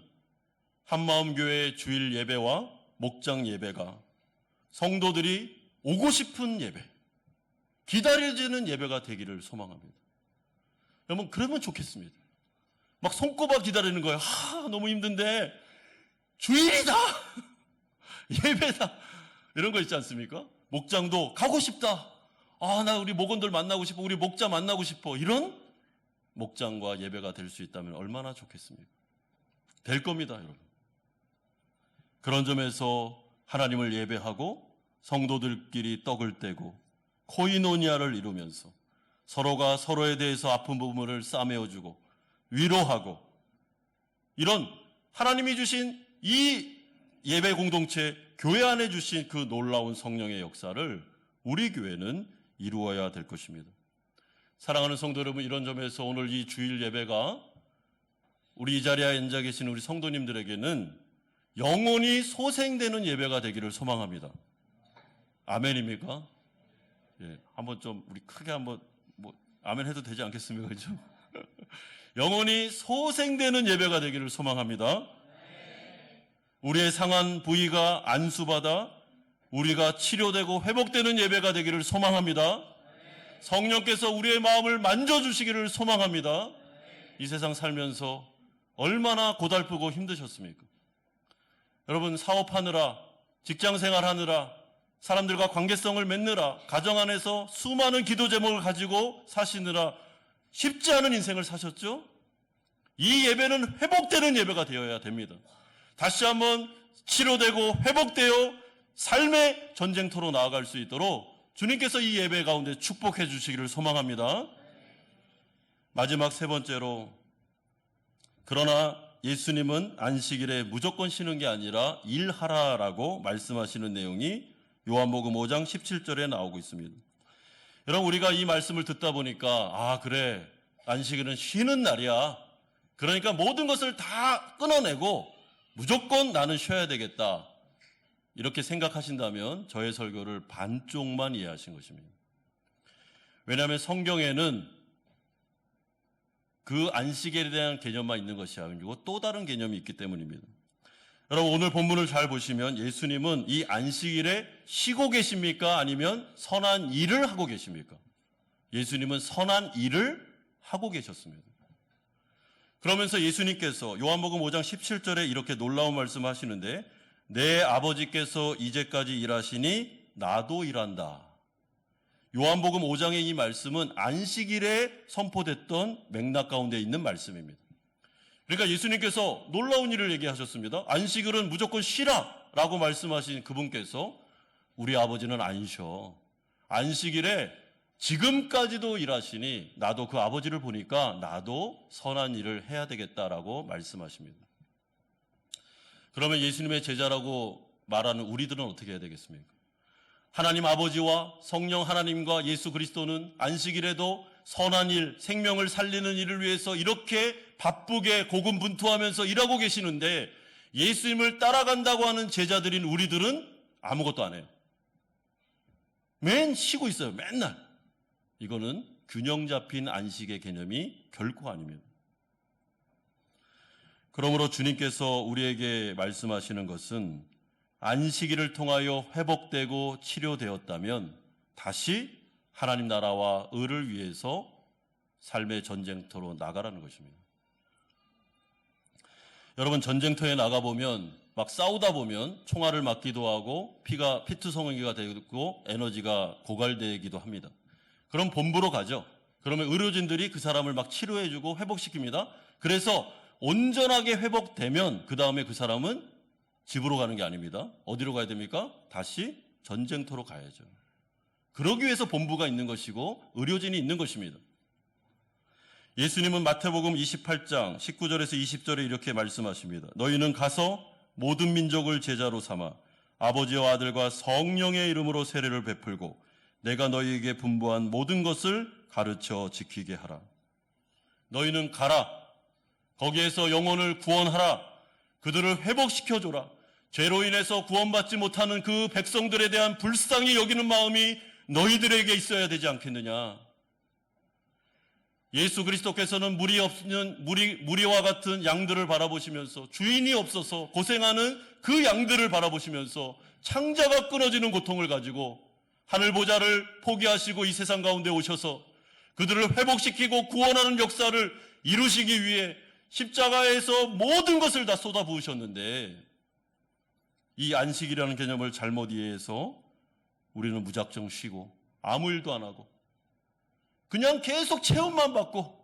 한마음교회의 주일 예배와 목장 예배가 성도들이 오고 싶은 예배, 기다려지는 예배가 되기를 소망합니다. 여러분, 그러면 좋겠습니다. 막 손꼽아 기다리는 거예요. 너무 힘든데 주일이다! 예배다! 이런 거 있지 않습니까? 목장도 가고 싶다. 나 우리 목원들 만나고 싶어. 우리 목자 만나고 싶어. 이런 목장과 예배가 될 수 있다면 얼마나 좋겠습니까? 될 겁니다, 여러분. 그런 점에서 하나님을 예배하고 성도들끼리 떡을 떼고 코이노니아를 이루면서 서로가 서로에 대해서 아픈 부분을 싸매어주고 위로하고 이런 하나님이 주신 이 예배 공동체, 교회 안에 주신 그 놀라운 성령의 역사를 우리 교회는 이루어야 될 것입니다. 사랑하는 성도 여러분, 이런 점에서 오늘 이 주일 예배가 우리 이 자리에 앉아 계신 우리 성도님들에게는 영원히 소생되는 예배가 되기를 소망합니다. 아멘입니까? 예, 한번 좀 우리 크게 한번 아멘 해도 되지 않겠습니까? 그렇죠? 영원히 소생되는 예배가 되기를 소망합니다. 우리의 상한 부위가 안수받아 우리가 치료되고 회복되는 예배가 되기를 소망합니다. 성령께서 우리의 마음을 만져주시기를 소망합니다. 이 세상 살면서 얼마나 고달프고 힘드셨습니까? 여러분, 사업하느라, 직장생활하느라, 사람들과 관계성을 맺느라, 가정 안에서 수많은 기도 제목을 가지고 사시느라 쉽지 않은 인생을 사셨죠? 이 예배는 회복되는 예배가 되어야 됩니다. 다시 한번 치료되고 회복되어 삶의 전쟁터로 나아갈 수 있도록 주님께서 이 예배 가운데 축복해 주시기를 소망합니다. 마지막 세 번째로, 그러나 예수님은 안식일에 무조건 쉬는 게 아니라 일하라라고 말씀하시는 내용이 요한복음 5장 17절에 나오고 있습니다. 여러분, 우리가 이 말씀을 듣다 보니까 그래, 안식일은 쉬는 날이야. 그러니까 모든 것을 다 끊어내고 무조건 나는 쉬어야 되겠다. 이렇게 생각하신다면 저의 설교를 반쪽만 이해하신 것입니다. 왜냐하면 성경에는 그 안식일에 대한 개념만 있는 것이 아니고 또 다른 개념이 있기 때문입니다. 여러분, 오늘 본문을 잘 보시면 예수님은 이 안식일에 쉬고 계십니까? 아니면 선한 일을 하고 계십니까? 예수님은 선한 일을 하고 계셨습니다. 그러면서 예수님께서 요한복음 5장 17절에 이렇게 놀라운 말씀을 하시는데, 내 아버지께서 이제까지 일하시니 나도 일한다. 요한복음 5장의 이 말씀은 안식일에 선포됐던 맥락 가운데 있는 말씀입니다. 그러니까 예수님께서 놀라운 일을 얘기하셨습니다. 안식일은 무조건 쉬라 라고 말씀하신 그분께서 우리 아버지는 안 쉬어. 안식일에 지금까지도 일하시니 나도 그 아버지를 보니까 나도 선한 일을 해야 되겠다라고 말씀하십니다. 그러면 예수님의 제자라고 말하는 우리들은 어떻게 해야 되겠습니까? 하나님 아버지와 성령 하나님과 예수 그리스도는 안식일에도 선한 일, 생명을 살리는 일을 위해서 이렇게 바쁘게 고군분투하면서 일하고 계시는데, 예수님을 따라간다고 하는 제자들인 우리들은 아무것도 안 해요. 맨 쉬고 있어요. 맨날. 이거는 균형 잡힌 안식의 개념이 결코 아닙니다. 그러므로 주님께서 우리에게 말씀하시는 것은 안식일을 통하여 회복되고 치료되었다면 다시 하나님 나라와 의를 위해서 삶의 전쟁터로 나가라는 것입니다. 여러분, 전쟁터에 나가보면 막 싸우다 보면 총알을 맞기도 하고 피투성이가 되고 에너지가 고갈되기도 합니다. 그럼 본부로 가죠. 그러면 의료진들이 그 사람을 막 치료해주고 회복시킵니다. 그래서 온전하게 회복되면 그 다음에 그 사람은 집으로 가는 게 아닙니다. 어디로 가야 됩니까? 다시 전쟁터로 가야죠. 그러기 위해서 본부가 있는 것이고 의료진이 있는 것입니다. 예수님은 마태복음 28장 19절에서 20절에 이렇게 말씀하십니다. 너희는 가서 모든 민족을 제자로 삼아 아버지와 아들과 성령의 이름으로 세례를 베풀고 내가 너희에게 분부한 모든 것을 가르쳐 지키게 하라. 너희는 가라. 거기에서 영혼을 구원하라. 그들을 회복시켜줘라. 죄로 인해서 구원받지 못하는 그 백성들에 대한 불쌍히 여기는 마음이 너희들에게 있어야 되지 않겠느냐. 예수 그리스도께서는 무리와 같은 양들을 바라보시면서 주인이 없어서 고생하는 그 양들을 바라보시면서 창자가 끊어지는 고통을 가지고 하늘 보좌를 포기하시고 이 세상 가운데 오셔서 그들을 회복시키고 구원하는 역사를 이루시기 위해 십자가에서 모든 것을 다 쏟아부으셨는데 이 안식이라는 개념을 잘못 이해해서 우리는 무작정 쉬고 아무 일도 안 하고 그냥 계속 체험만 받고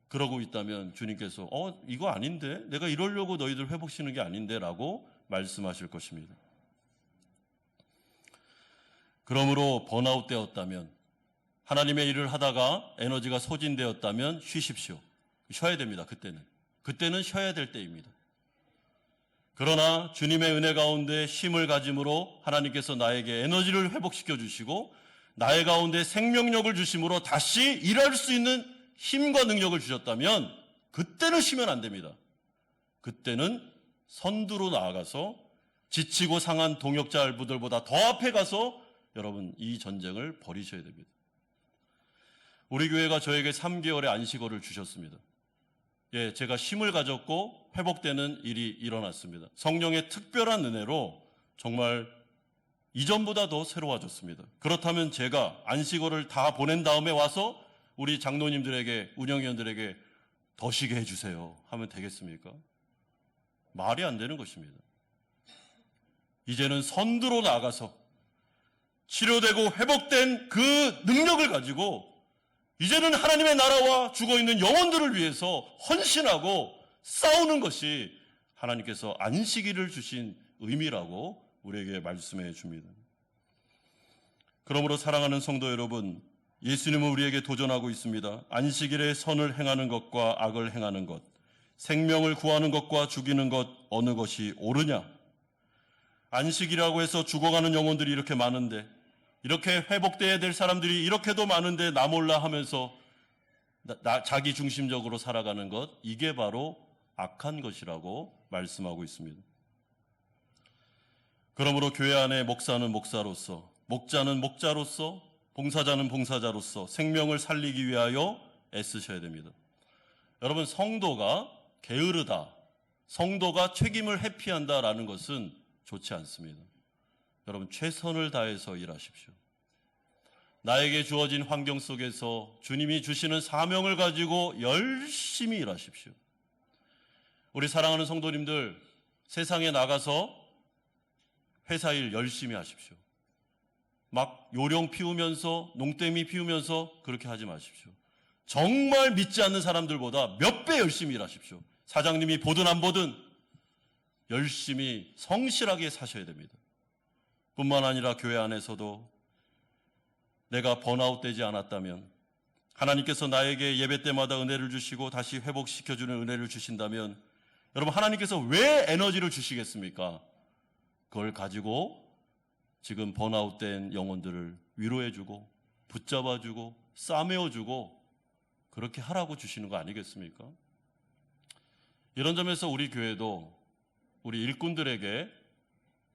그러고 있다면 주님께서 이거 아닌데? 내가 이러려고 너희들 회복시키는 게 아닌데? 라고 말씀하실 것입니다. 그러므로 번아웃 되었다면 하나님의 일을 하다가 에너지가 소진되었다면 쉬십시오. 쉬어야 됩니다. 그때는 쉬어야 될 때입니다. 그러나 주님의 은혜 가운데 쉼을 가짐으로 하나님께서 나에게 에너지를 회복시켜 주시고 나의 가운데 생명력을 주심으로 다시 일할 수 있는 힘과 능력을 주셨다면 그때는 쉬면 안 됩니다. 그때는 선두로 나아가서 지치고 상한 동역자들보다 더 앞에 가서 여러분 이 전쟁을 벌이셔야 됩니다. 우리 교회가 저에게 3개월의 안식어를 주셨습니다. 제가 쉼을 가졌고 회복되는 일이 일어났습니다. 성령의 특별한 은혜로 정말 이전보다 더 새로워졌습니다. 그렇다면 제가 안식어를 다 보낸 다음에 와서 우리 장로님들에게, 운영위원들에게 더 쉬게 해주세요 하면 되겠습니까? 말이 안 되는 것입니다. 이제는 선두로 나가서 치료되고 회복된 그 능력을 가지고 이제는 하나님의 나라와 죽어있는 영혼들을 위해서 헌신하고 싸우는 것이 하나님께서 안식일을 주신 의미라고 우리에게 말씀해 줍니다. 그러므로 사랑하는 성도 여러분, 예수님은 우리에게 도전하고 있습니다. 안식일에 선을 행하는 것과 악을 행하는 것, 생명을 구하는 것과 죽이는 것 어느 것이 옳으냐? 안식이라고 해서 죽어가는 영혼들이 이렇게 많은데 이렇게 회복돼야 될 사람들이 이렇게도 많은데 나 몰라 하면서 자기 중심적으로 살아가는 것, 이게 바로 악한 것이라고 말씀하고 있습니다. 그러므로 교회 안에 목사는 목사로서, 목자는 목자로서, 봉사자는 봉사자로서 생명을 살리기 위하여 애쓰셔야 됩니다. 여러분, 성도가 게으르다, 성도가 책임을 회피한다라는 것은 좋지 않습니다. 여러분, 최선을 다해서 일하십시오. 나에게 주어진 환경 속에서 주님이 주시는 사명을 가지고 열심히 일하십시오. 우리 사랑하는 성도님들, 세상에 나가서 회사 일 열심히 하십시오. 막 요령 피우면서, 농땡이 피우면서 그렇게 하지 마십시오. 정말 믿지 않는 사람들보다 몇 배 열심히 일하십시오. 사장님이 보든 안 보든 열심히 성실하게 사셔야 됩니다. 뿐만 아니라 교회 안에서도 내가 번아웃 되지 않았다면, 하나님께서 나에게 예배 때마다 은혜를 주시고 다시 회복시켜주는 은혜를 주신다면, 여러분, 하나님께서 왜 에너지를 주시겠습니까? 그걸 가지고 지금 번아웃된 영혼들을 위로해주고 붙잡아주고 싸매어주고 그렇게 하라고 주시는 거 아니겠습니까? 이런 점에서 우리 교회도 우리 일꾼들에게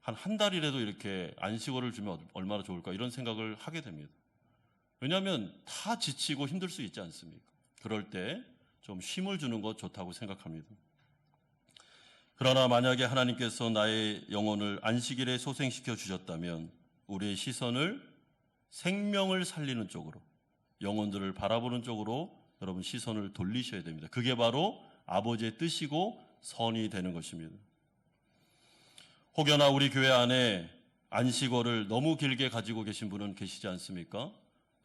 한 달이라도 이렇게 안식어를 주면 얼마나 좋을까, 이런 생각을 하게 됩니다. 왜냐하면 다 지치고 힘들 수 있지 않습니까? 그럴 때 좀 쉼을 주는 것 좋다고 생각합니다. 그러나 만약에 하나님께서 나의 영혼을 안식일에 소생시켜 주셨다면 우리의 시선을 생명을 살리는 쪽으로, 영혼들을 바라보는 쪽으로 여러분 시선을 돌리셔야 됩니다. 그게 바로 아버지의 뜻이고 선이 되는 것입니다. 혹여나 우리 교회 안에 안식월을 너무 길게 가지고 계신 분은 계시지 않습니까?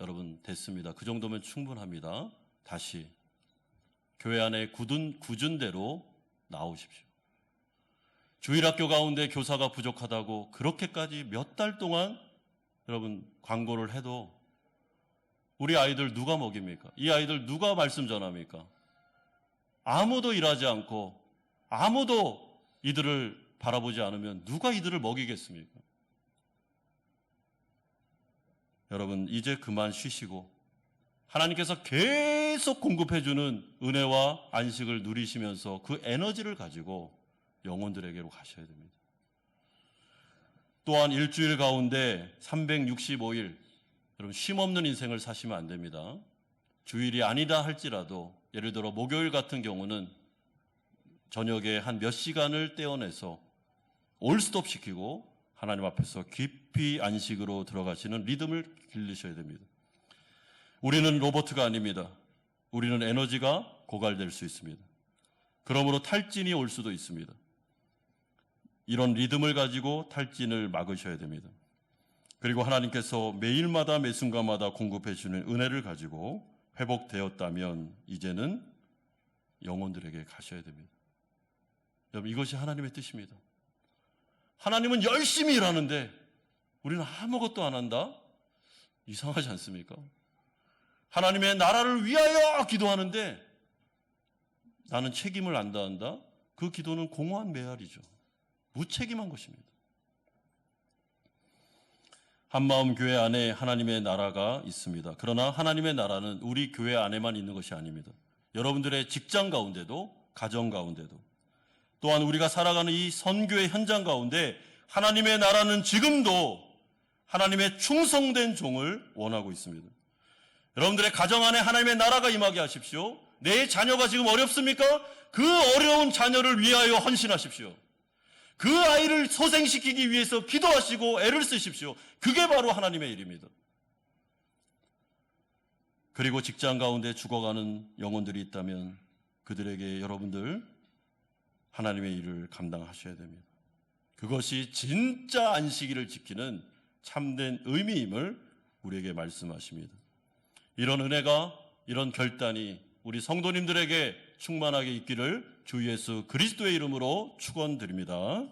여러분 됐습니다. 그 정도면 충분합니다. 다시 교회 안에 굳은 대로 나오십시오. 주일학교 가운데 교사가 부족하다고 그렇게까지 몇 달 동안 여러분 광고를 해도 우리 아이들 누가 먹입니까? 이 아이들 누가 말씀 전합니까? 아무도 일하지 않고 아무도 이들을 바라보지 않으면 누가 이들을 먹이겠습니까? 여러분 이제 그만 쉬시고 하나님께서 계속 공급해주는 은혜와 안식을 누리시면서 그 에너지를 가지고 영혼들에게로 가셔야 됩니다. 또한 일주일 가운데 365일 여러분 쉼없는 인생을 사시면 안 됩니다. 주일이 아니다 할지라도 예를 들어 목요일 같은 경우는 저녁에 한 몇 시간을 떼어내서 올스톱 시키고 하나님 앞에서 깊이 안식으로 들어가시는 리듬을 길르셔야 됩니다. 우리는 로봇가 아닙니다. 우리는 에너지가 고갈될 수 있습니다. 그러므로 탈진이 올 수도 있습니다. 이런 리듬을 가지고 탈진을 막으셔야 됩니다. 그리고 하나님께서 매일마다 매 순간마다 공급해 주는 은혜를 가지고 회복되었다면 이제는 영혼들에게 가셔야 됩니다. 여러분 이것이 하나님의 뜻입니다. 하나님은 열심히 일하는데 우리는 아무것도 안 한다? 이상하지 않습니까? 하나님의 나라를 위하여 기도하는데 나는 책임을 안 다한다? 그 기도는 공허한 메아리죠. 무책임한 것입니다. 한마음 교회 안에 하나님의 나라가 있습니다. 그러나 하나님의 나라는 우리 교회 안에만 있는 것이 아닙니다. 여러분들의 직장 가운데도, 가정 가운데도, 또한 우리가 살아가는 이 선교의 현장 가운데 하나님의 나라는 지금도 하나님의 충성된 종을 원하고 있습니다. 여러분들의 가정 안에 하나님의 나라가 임하게 하십시오. 내 자녀가 지금 어렵습니까? 그 어려운 자녀를 위하여 헌신하십시오. 그 아이를 소생시키기 위해서 기도하시고 애를 쓰십시오. 그게 바로 하나님의 일입니다. 그리고 직장 가운데 죽어가는 영혼들이 있다면 그들에게 여러분들 하나님의 일을 감당하셔야 됩니다. 그것이 진짜 안식일을 지키는 참된 의미임을 우리에게 말씀하십니다. 이런 은혜가, 이런 결단이 우리 성도님들에게 충만하게 있기를 주 예수 그리스도의 이름으로 축원드립니다.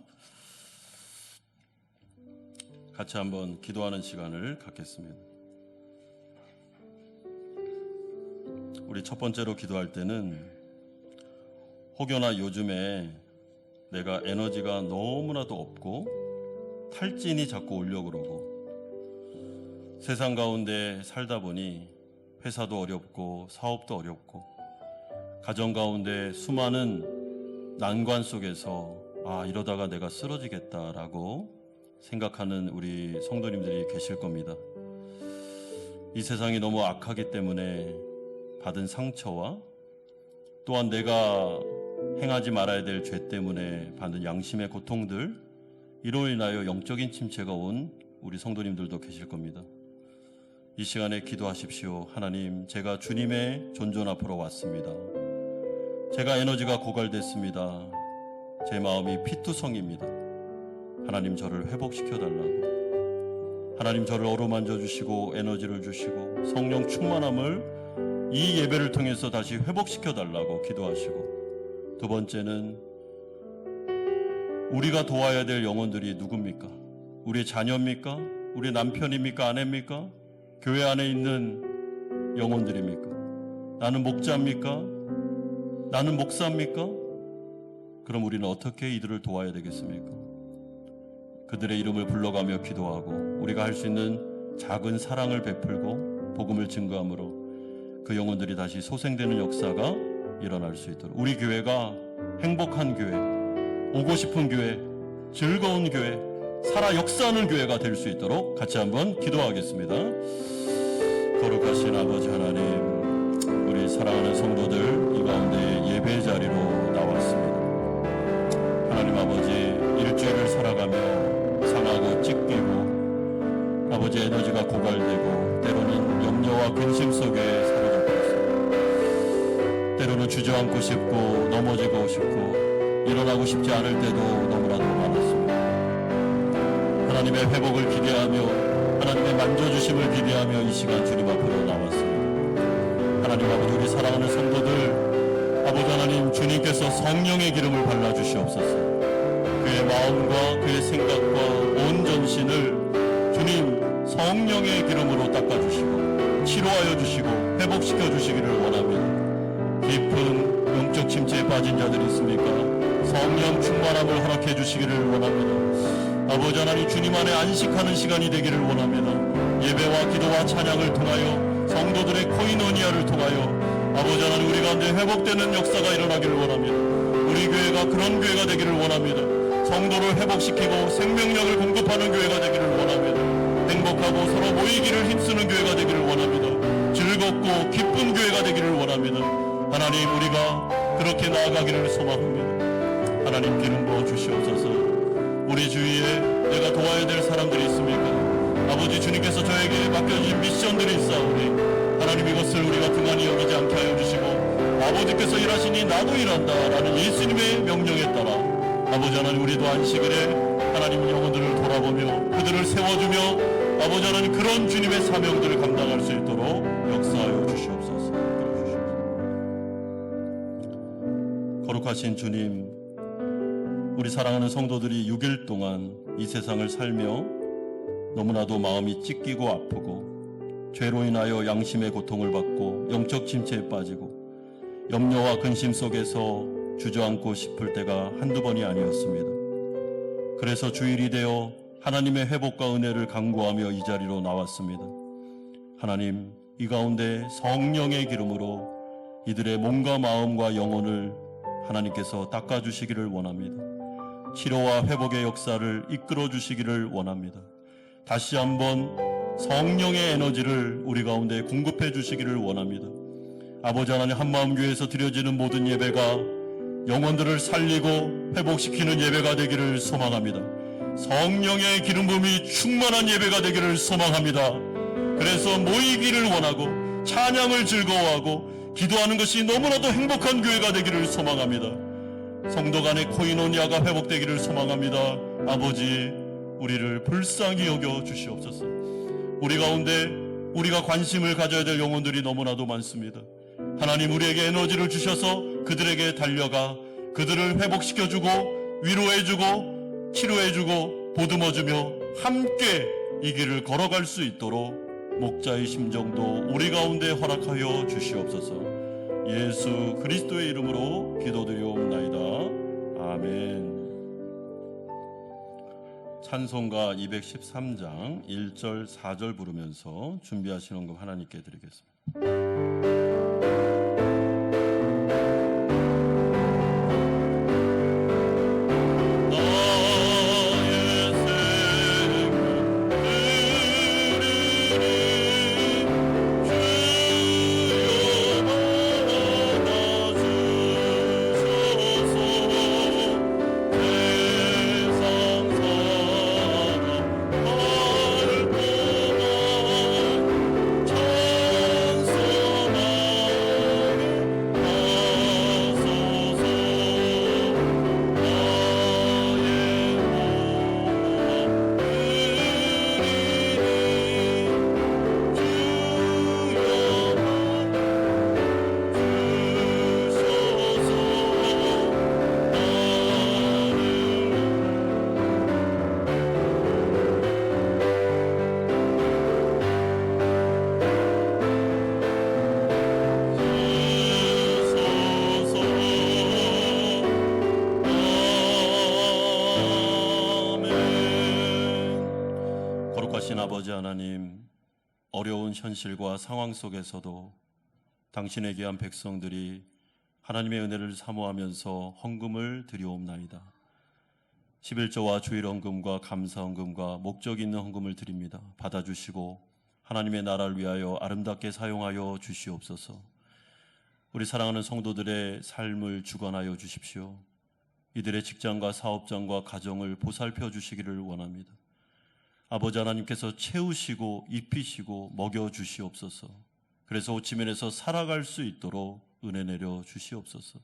같이 한번 기도하는 시간을 갖겠습니다. 우리 첫 번째로 기도할 때는 혹여나 요즘에 내가 에너지가 너무나도 없고 탈진이 자꾸 오려고 그러고 세상 가운데 살다 보니 회사도 어렵고 사업도 어렵고 가정 가운데 수많은 난관 속에서 이러다가 내가 쓰러지겠다라고 생각하는 우리 성도님들이 계실 겁니다. 이 세상이 너무 악하기 때문에 받은 상처와 또한 내가 행하지 말아야 될 죄 때문에 받는 양심의 고통들, 이로 인하여 영적인 침체가 온 우리 성도님들도 계실 겁니다. 이 시간에 기도하십시오. 하나님, 제가 주님의 존존 앞으로 왔습니다. 제가 에너지가 고갈됐습니다. 제 마음이 피투성입니다. 하나님, 저를 회복시켜달라고. 하나님, 저를 어루만져 주시고 에너지를 주시고 성령 충만함을 이 예배를 통해서 다시 회복시켜달라고 기도하시고, 두 번째는 우리가 도와야 될 영혼들이 누굽니까? 우리의 자녀입니까? 우리 남편입니까? 아내입니까? 교회 안에 있는 영혼들입니까? 나는 목자입니까? 나는 목사입니까? 그럼 우리는 어떻게 이들을 도와야 되겠습니까? 그들의 이름을 불러가며 기도하고 우리가 할 수 있는 작은 사랑을 베풀고 복음을 증거함으로 그 영혼들이 다시 소생되는 역사가 일어날 수 있도록, 우리 교회가 행복한 교회, 오고 싶은 교회, 즐거운 교회, 살아 역사하는 교회가 될 수 있도록 같이 한번 기도하겠습니다. 거룩하신 아버지 하나님, 우리 사랑하는 성도들 이 가운데 예배 자리로 나왔습니다. 하나님 아버지, 일주일을 살아가며 상하고 찢기고 아버지 에너지가 고갈되고 때로는 염려와 근심 속에 사로잡혀 있습니다. 때로는 주저앉고 싶고 넘어지고 싶고 일어나고 싶지 않을 때도 너무나도 많았습니다. 하나님의 회복을 기대하며 하나님의 만져주심을 기대하며 이 시간 주님 앞으로 나왔습니다. 하나님 아버지, 우리 사랑하는 성도들 아버지 하나님, 주님께서 성령의 기름을 발라주시옵소서. 그의 마음과 그의 생각과 온 전신을 주님 성령의 기름으로 닦아주시고 치료하여 주시고 회복시켜 주시기를 원합니다. 깊은 영적 침체에 빠진 자들이 있습니까? 성령 충만함을 허락해 주시기를 원합니다. 아버지 하나님, 주님 안에 안식하는 시간이 되기를 원합니다. 예배와 기도와 찬양을 통하여 성도들의 코이노니아를 통하여 아버지 하나님, 우리 가운데 회복되는 역사가 일어나기를 원합니다. 우리 교회가 그런 교회가 되기를 원합니다. 성도를 회복시키고 생명력을 공급하는 교회가 되기를 원합니다. 행복하고 서로 모이기를 힘쓰는 교회가 되기를 원합니다. 즐겁고 기쁜 교회가 되기를 원합니다. 하나님, 우리가 그렇게 나아가기를 소망합니다. 하나님, 기름 부어 주시옵소서. 우리 주위에 내가 도와야 될 사람들이 있습니까? 아버지, 주님께서 저에게 맡겨주신 미션들이 있사오니 하나님, 이것을 우리가 등한히 여기지 않게 하여 주시고 아버지께서 일하시니 나도 일한다 라는 예수님의 명령에 따라 아버지 하나님, 우리도 안식을 해 하나님 영혼들을 돌아보며 그들을 세워주며 아버지 하나님, 그런 주님의 사명들을 감당할 수 있도록 역사하여 주시옵소서. 거룩하신 주님, 우리 사랑하는 성도들이 6일 동안 이 세상을 살며 너무나도 마음이 찢기고 아프고 죄로 인하여 양심의 고통을 받고 영적 침체에 빠지고 염려와 근심 속에서 주저앉고 싶을 때가 한두 번이 아니었습니다. 그래서 주일이 되어 하나님의 회복과 은혜를 간구하며 이 자리로 나왔습니다. 하나님, 이 가운데 성령의 기름으로 이들의 몸과 마음과 영혼을 하나님께서 닦아주시기를 원합니다. 치료와 회복의 역사를 이끌어 주시기를 원합니다. 다시 한번 성령의 에너지를 우리 가운데 공급해 주시기를 원합니다. 아버지 하나님, 한마음교회에서 드려지는 모든 예배가 영혼들을 살리고 회복시키는 예배가 되기를 소망합니다. 성령의 기름 부음이 충만한 예배가 되기를 소망합니다. 그래서 모이기를 원하고 찬양을 즐거워하고 기도하는 것이 너무나도 행복한 교회가 되기를 소망합니다. 성도 간의 코이노니아가 회복되기를 소망합니다. 아버지, 우리를 불쌍히 여겨 주시옵소서. 우리 가운데 우리가 관심을 가져야 될 영혼들이 너무나도 많습니다. 하나님, 우리에게 에너지를 주셔서 그들에게 달려가 그들을 회복시켜주고 위로해주고 치료해주고 보듬어주며 함께 이 길을 걸어갈 수 있도록 목자의 심정도 우리 가운데 허락하여 주시옵소서. 예수 그리스도의 이름으로 기도드리옵나이다. 아멘. 찬송가 213장 1절 4절 부르면서 준비하신 헌금 하나님께 드리겠습니다. 아버지 하나님, 어려운 현실과 상황 속에서도 당신의 귀한 백성들이 하나님의 은혜를 사모하면서 헌금을 드리옵나이다. 11조와 주일 헌금과 감사 헌금과 목적 있는 헌금을 드립니다. 받아주시고 하나님의 나라를 위하여 아름답게 사용하여 주시옵소서. 우리 사랑하는 성도들의 삶을 주관하여 주십시오. 이들의 직장과 사업장과 가정을 보살펴 주시기를 원합니다. 아버지 하나님께서 채우시고 입히시고 먹여 주시옵소서. 그래서 오치면에서 살아갈 수 있도록 은혜 내려 주시옵소서.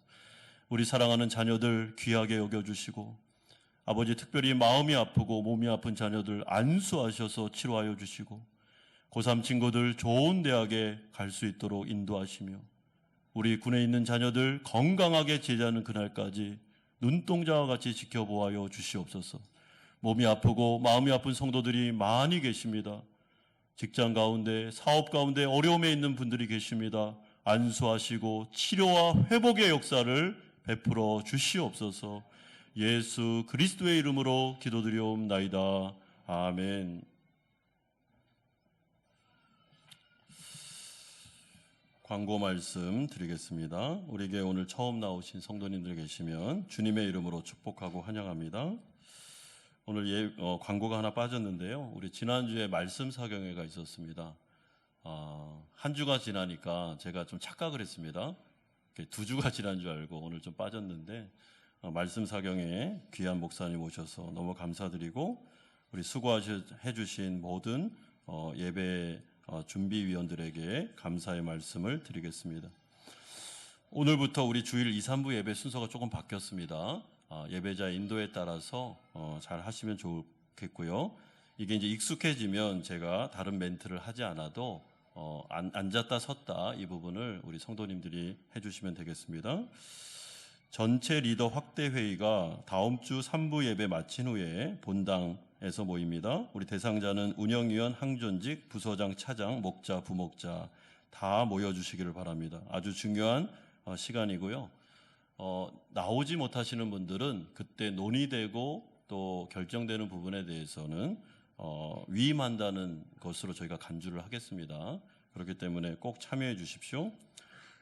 우리 사랑하는 자녀들 귀하게 여겨주시고 아버지 특별히 마음이 아프고 몸이 아픈 자녀들 안수하셔서 치료하여 주시고 고3 친구들 좋은 대학에 갈 수 있도록 인도하시며 우리 군에 있는 자녀들 건강하게 제자하는 그날까지 눈동자와 같이 지켜보아여 주시옵소서. 몸이 아프고 마음이 아픈 성도들이 많이 계십니다. 직장 가운데 사업 가운데 어려움에 있는 분들이 계십니다. 안수하시고 치료와 회복의 역사를 베풀어 주시옵소서. 예수 그리스도의 이름으로 기도드리옵나이다. 아멘. 광고 말씀 드리겠습니다. 우리에게 오늘 처음 나오신 성도님들 계시면 주님의 이름으로 축복하고 환영합니다. 오늘 광고가 하나 빠졌는데요. 우리 지난주에 말씀 사경회가 있었습니다. 한 주가 지나니까 제가 좀 착각을 했습니다. 2주가 지난 줄 알고 오늘 좀 빠졌는데 말씀 사경에 귀한 목사님 오셔서 너무 감사드리고 우리 수고해 주신 모든 예배 준비위원들에게 감사의 말씀을 드리겠습니다. 오늘부터 우리 주일 2, 3부 예배 순서가 조금 바뀌었습니다. 예배자 인도에 따라서 잘 하시면 좋겠고요. 이게 이제 익숙해지면 제가 다른 멘트를 하지 않아도 앉았다 섰다 이 부분을 우리 성도님들이 해주시면 되겠습니다. 전체 리더 확대 회의가 다음 주 3부 예배 마친 후에 본당에서 모입니다. 우리 대상자는 운영위원, 항존직, 부서장, 차장, 목자, 부목자 다 모여주시기를 바랍니다. 아주 중요한 시간이고요. 나오지 못하시는 분들은 그때 논의되고 또 결정되는 부분에 대해서는 위임한다는 것으로 저희가 간주를 하겠습니다. 그렇기 때문에 꼭 참여해 주십시오.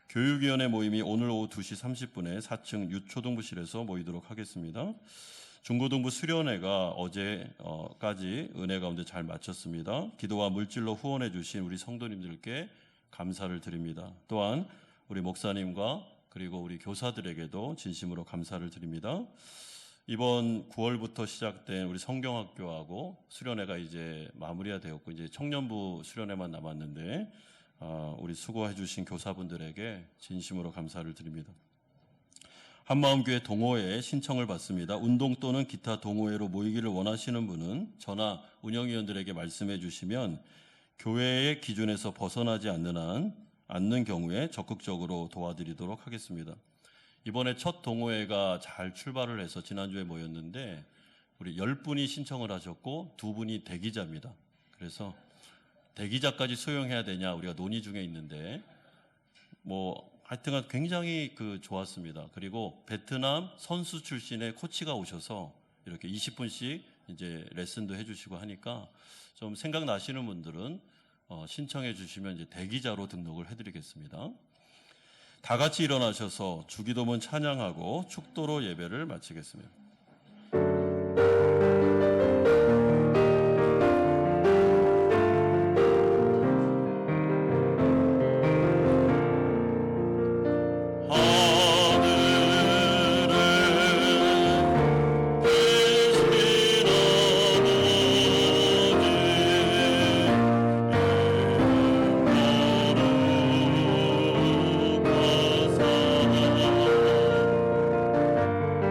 교육위원회 모임이 오늘 오후 2시 30분에 4층 유초등부실에서 모이도록 하겠습니다. 중고등부 수련회가 어제까지 은혜 가운데 잘 마쳤습니다. 기도와 물질로 후원해 주신 우리 성도님들께 감사를 드립니다. 또한 우리 목사님과 그리고 우리 교사들에게도 진심으로 감사를 드립니다. 이번 9월부터 시작된 우리 성경학교하고 수련회가 이제 마무리가 되었고 이제 청년부 수련회만 남았는데 우리 수고해 주신 교사분들에게 진심으로 감사를 드립니다. 한마음교회 동호회에 신청을 받습니다. 운동 또는 기타 동호회로 모이기를 원하시는 분은 저나 운영위원들에게 말씀해 주시면 교회의 기준에서 벗어나지 않는 경우에 적극적으로 도와드리도록 하겠습니다. 이번에 첫 동호회가 잘 출발을 해서 지난주에 모였는데 우리 10분이 신청을 하셨고 2분이 대기자입니다. 그래서 대기자까지 수용해야 되냐 우리가 논의 중에 있는데 하여튼간 굉장히 좋았습니다. 그리고 베트남 선수 출신의 코치가 오셔서 이렇게 20분씩 이제 레슨도 해주시고 하니까 좀 생각나시는 분들은 신청해 주시면 이제 대기자로 등록을 해드리겠습니다. 다 같이 일어나셔서 주기도문 찬양하고 축도로 예배를 마치겠습니다.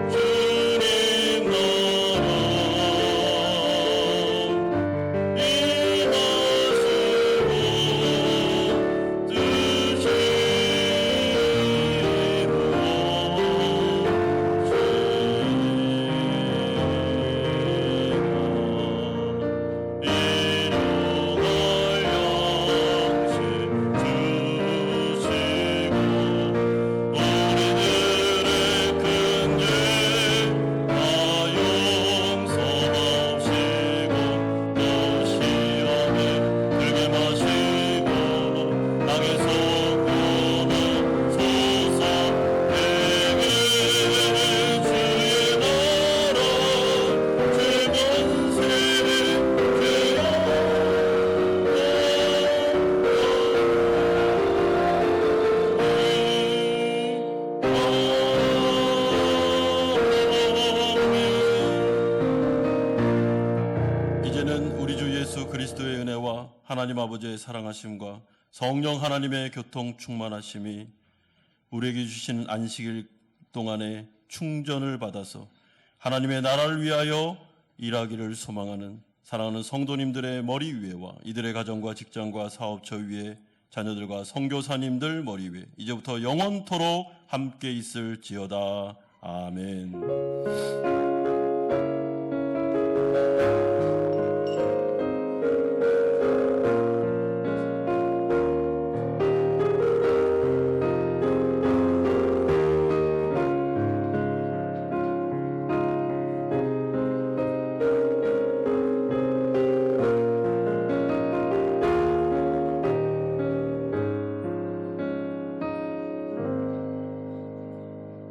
주님 하나님 아버지의 사랑하심과 성령 하나님의 교통 충만하심이 우리에게 주신 안식일 동안에 충전을 받아서 하나님의 나라를 위하여 일하기를 소망하는 사랑하는 성도님들의 머리 위에와 이들의 가정과 직장과 사업처 위에 자녀들과 선교사님들 머리 위에 이제부터 영원토록 함께 있을지어다. 아멘.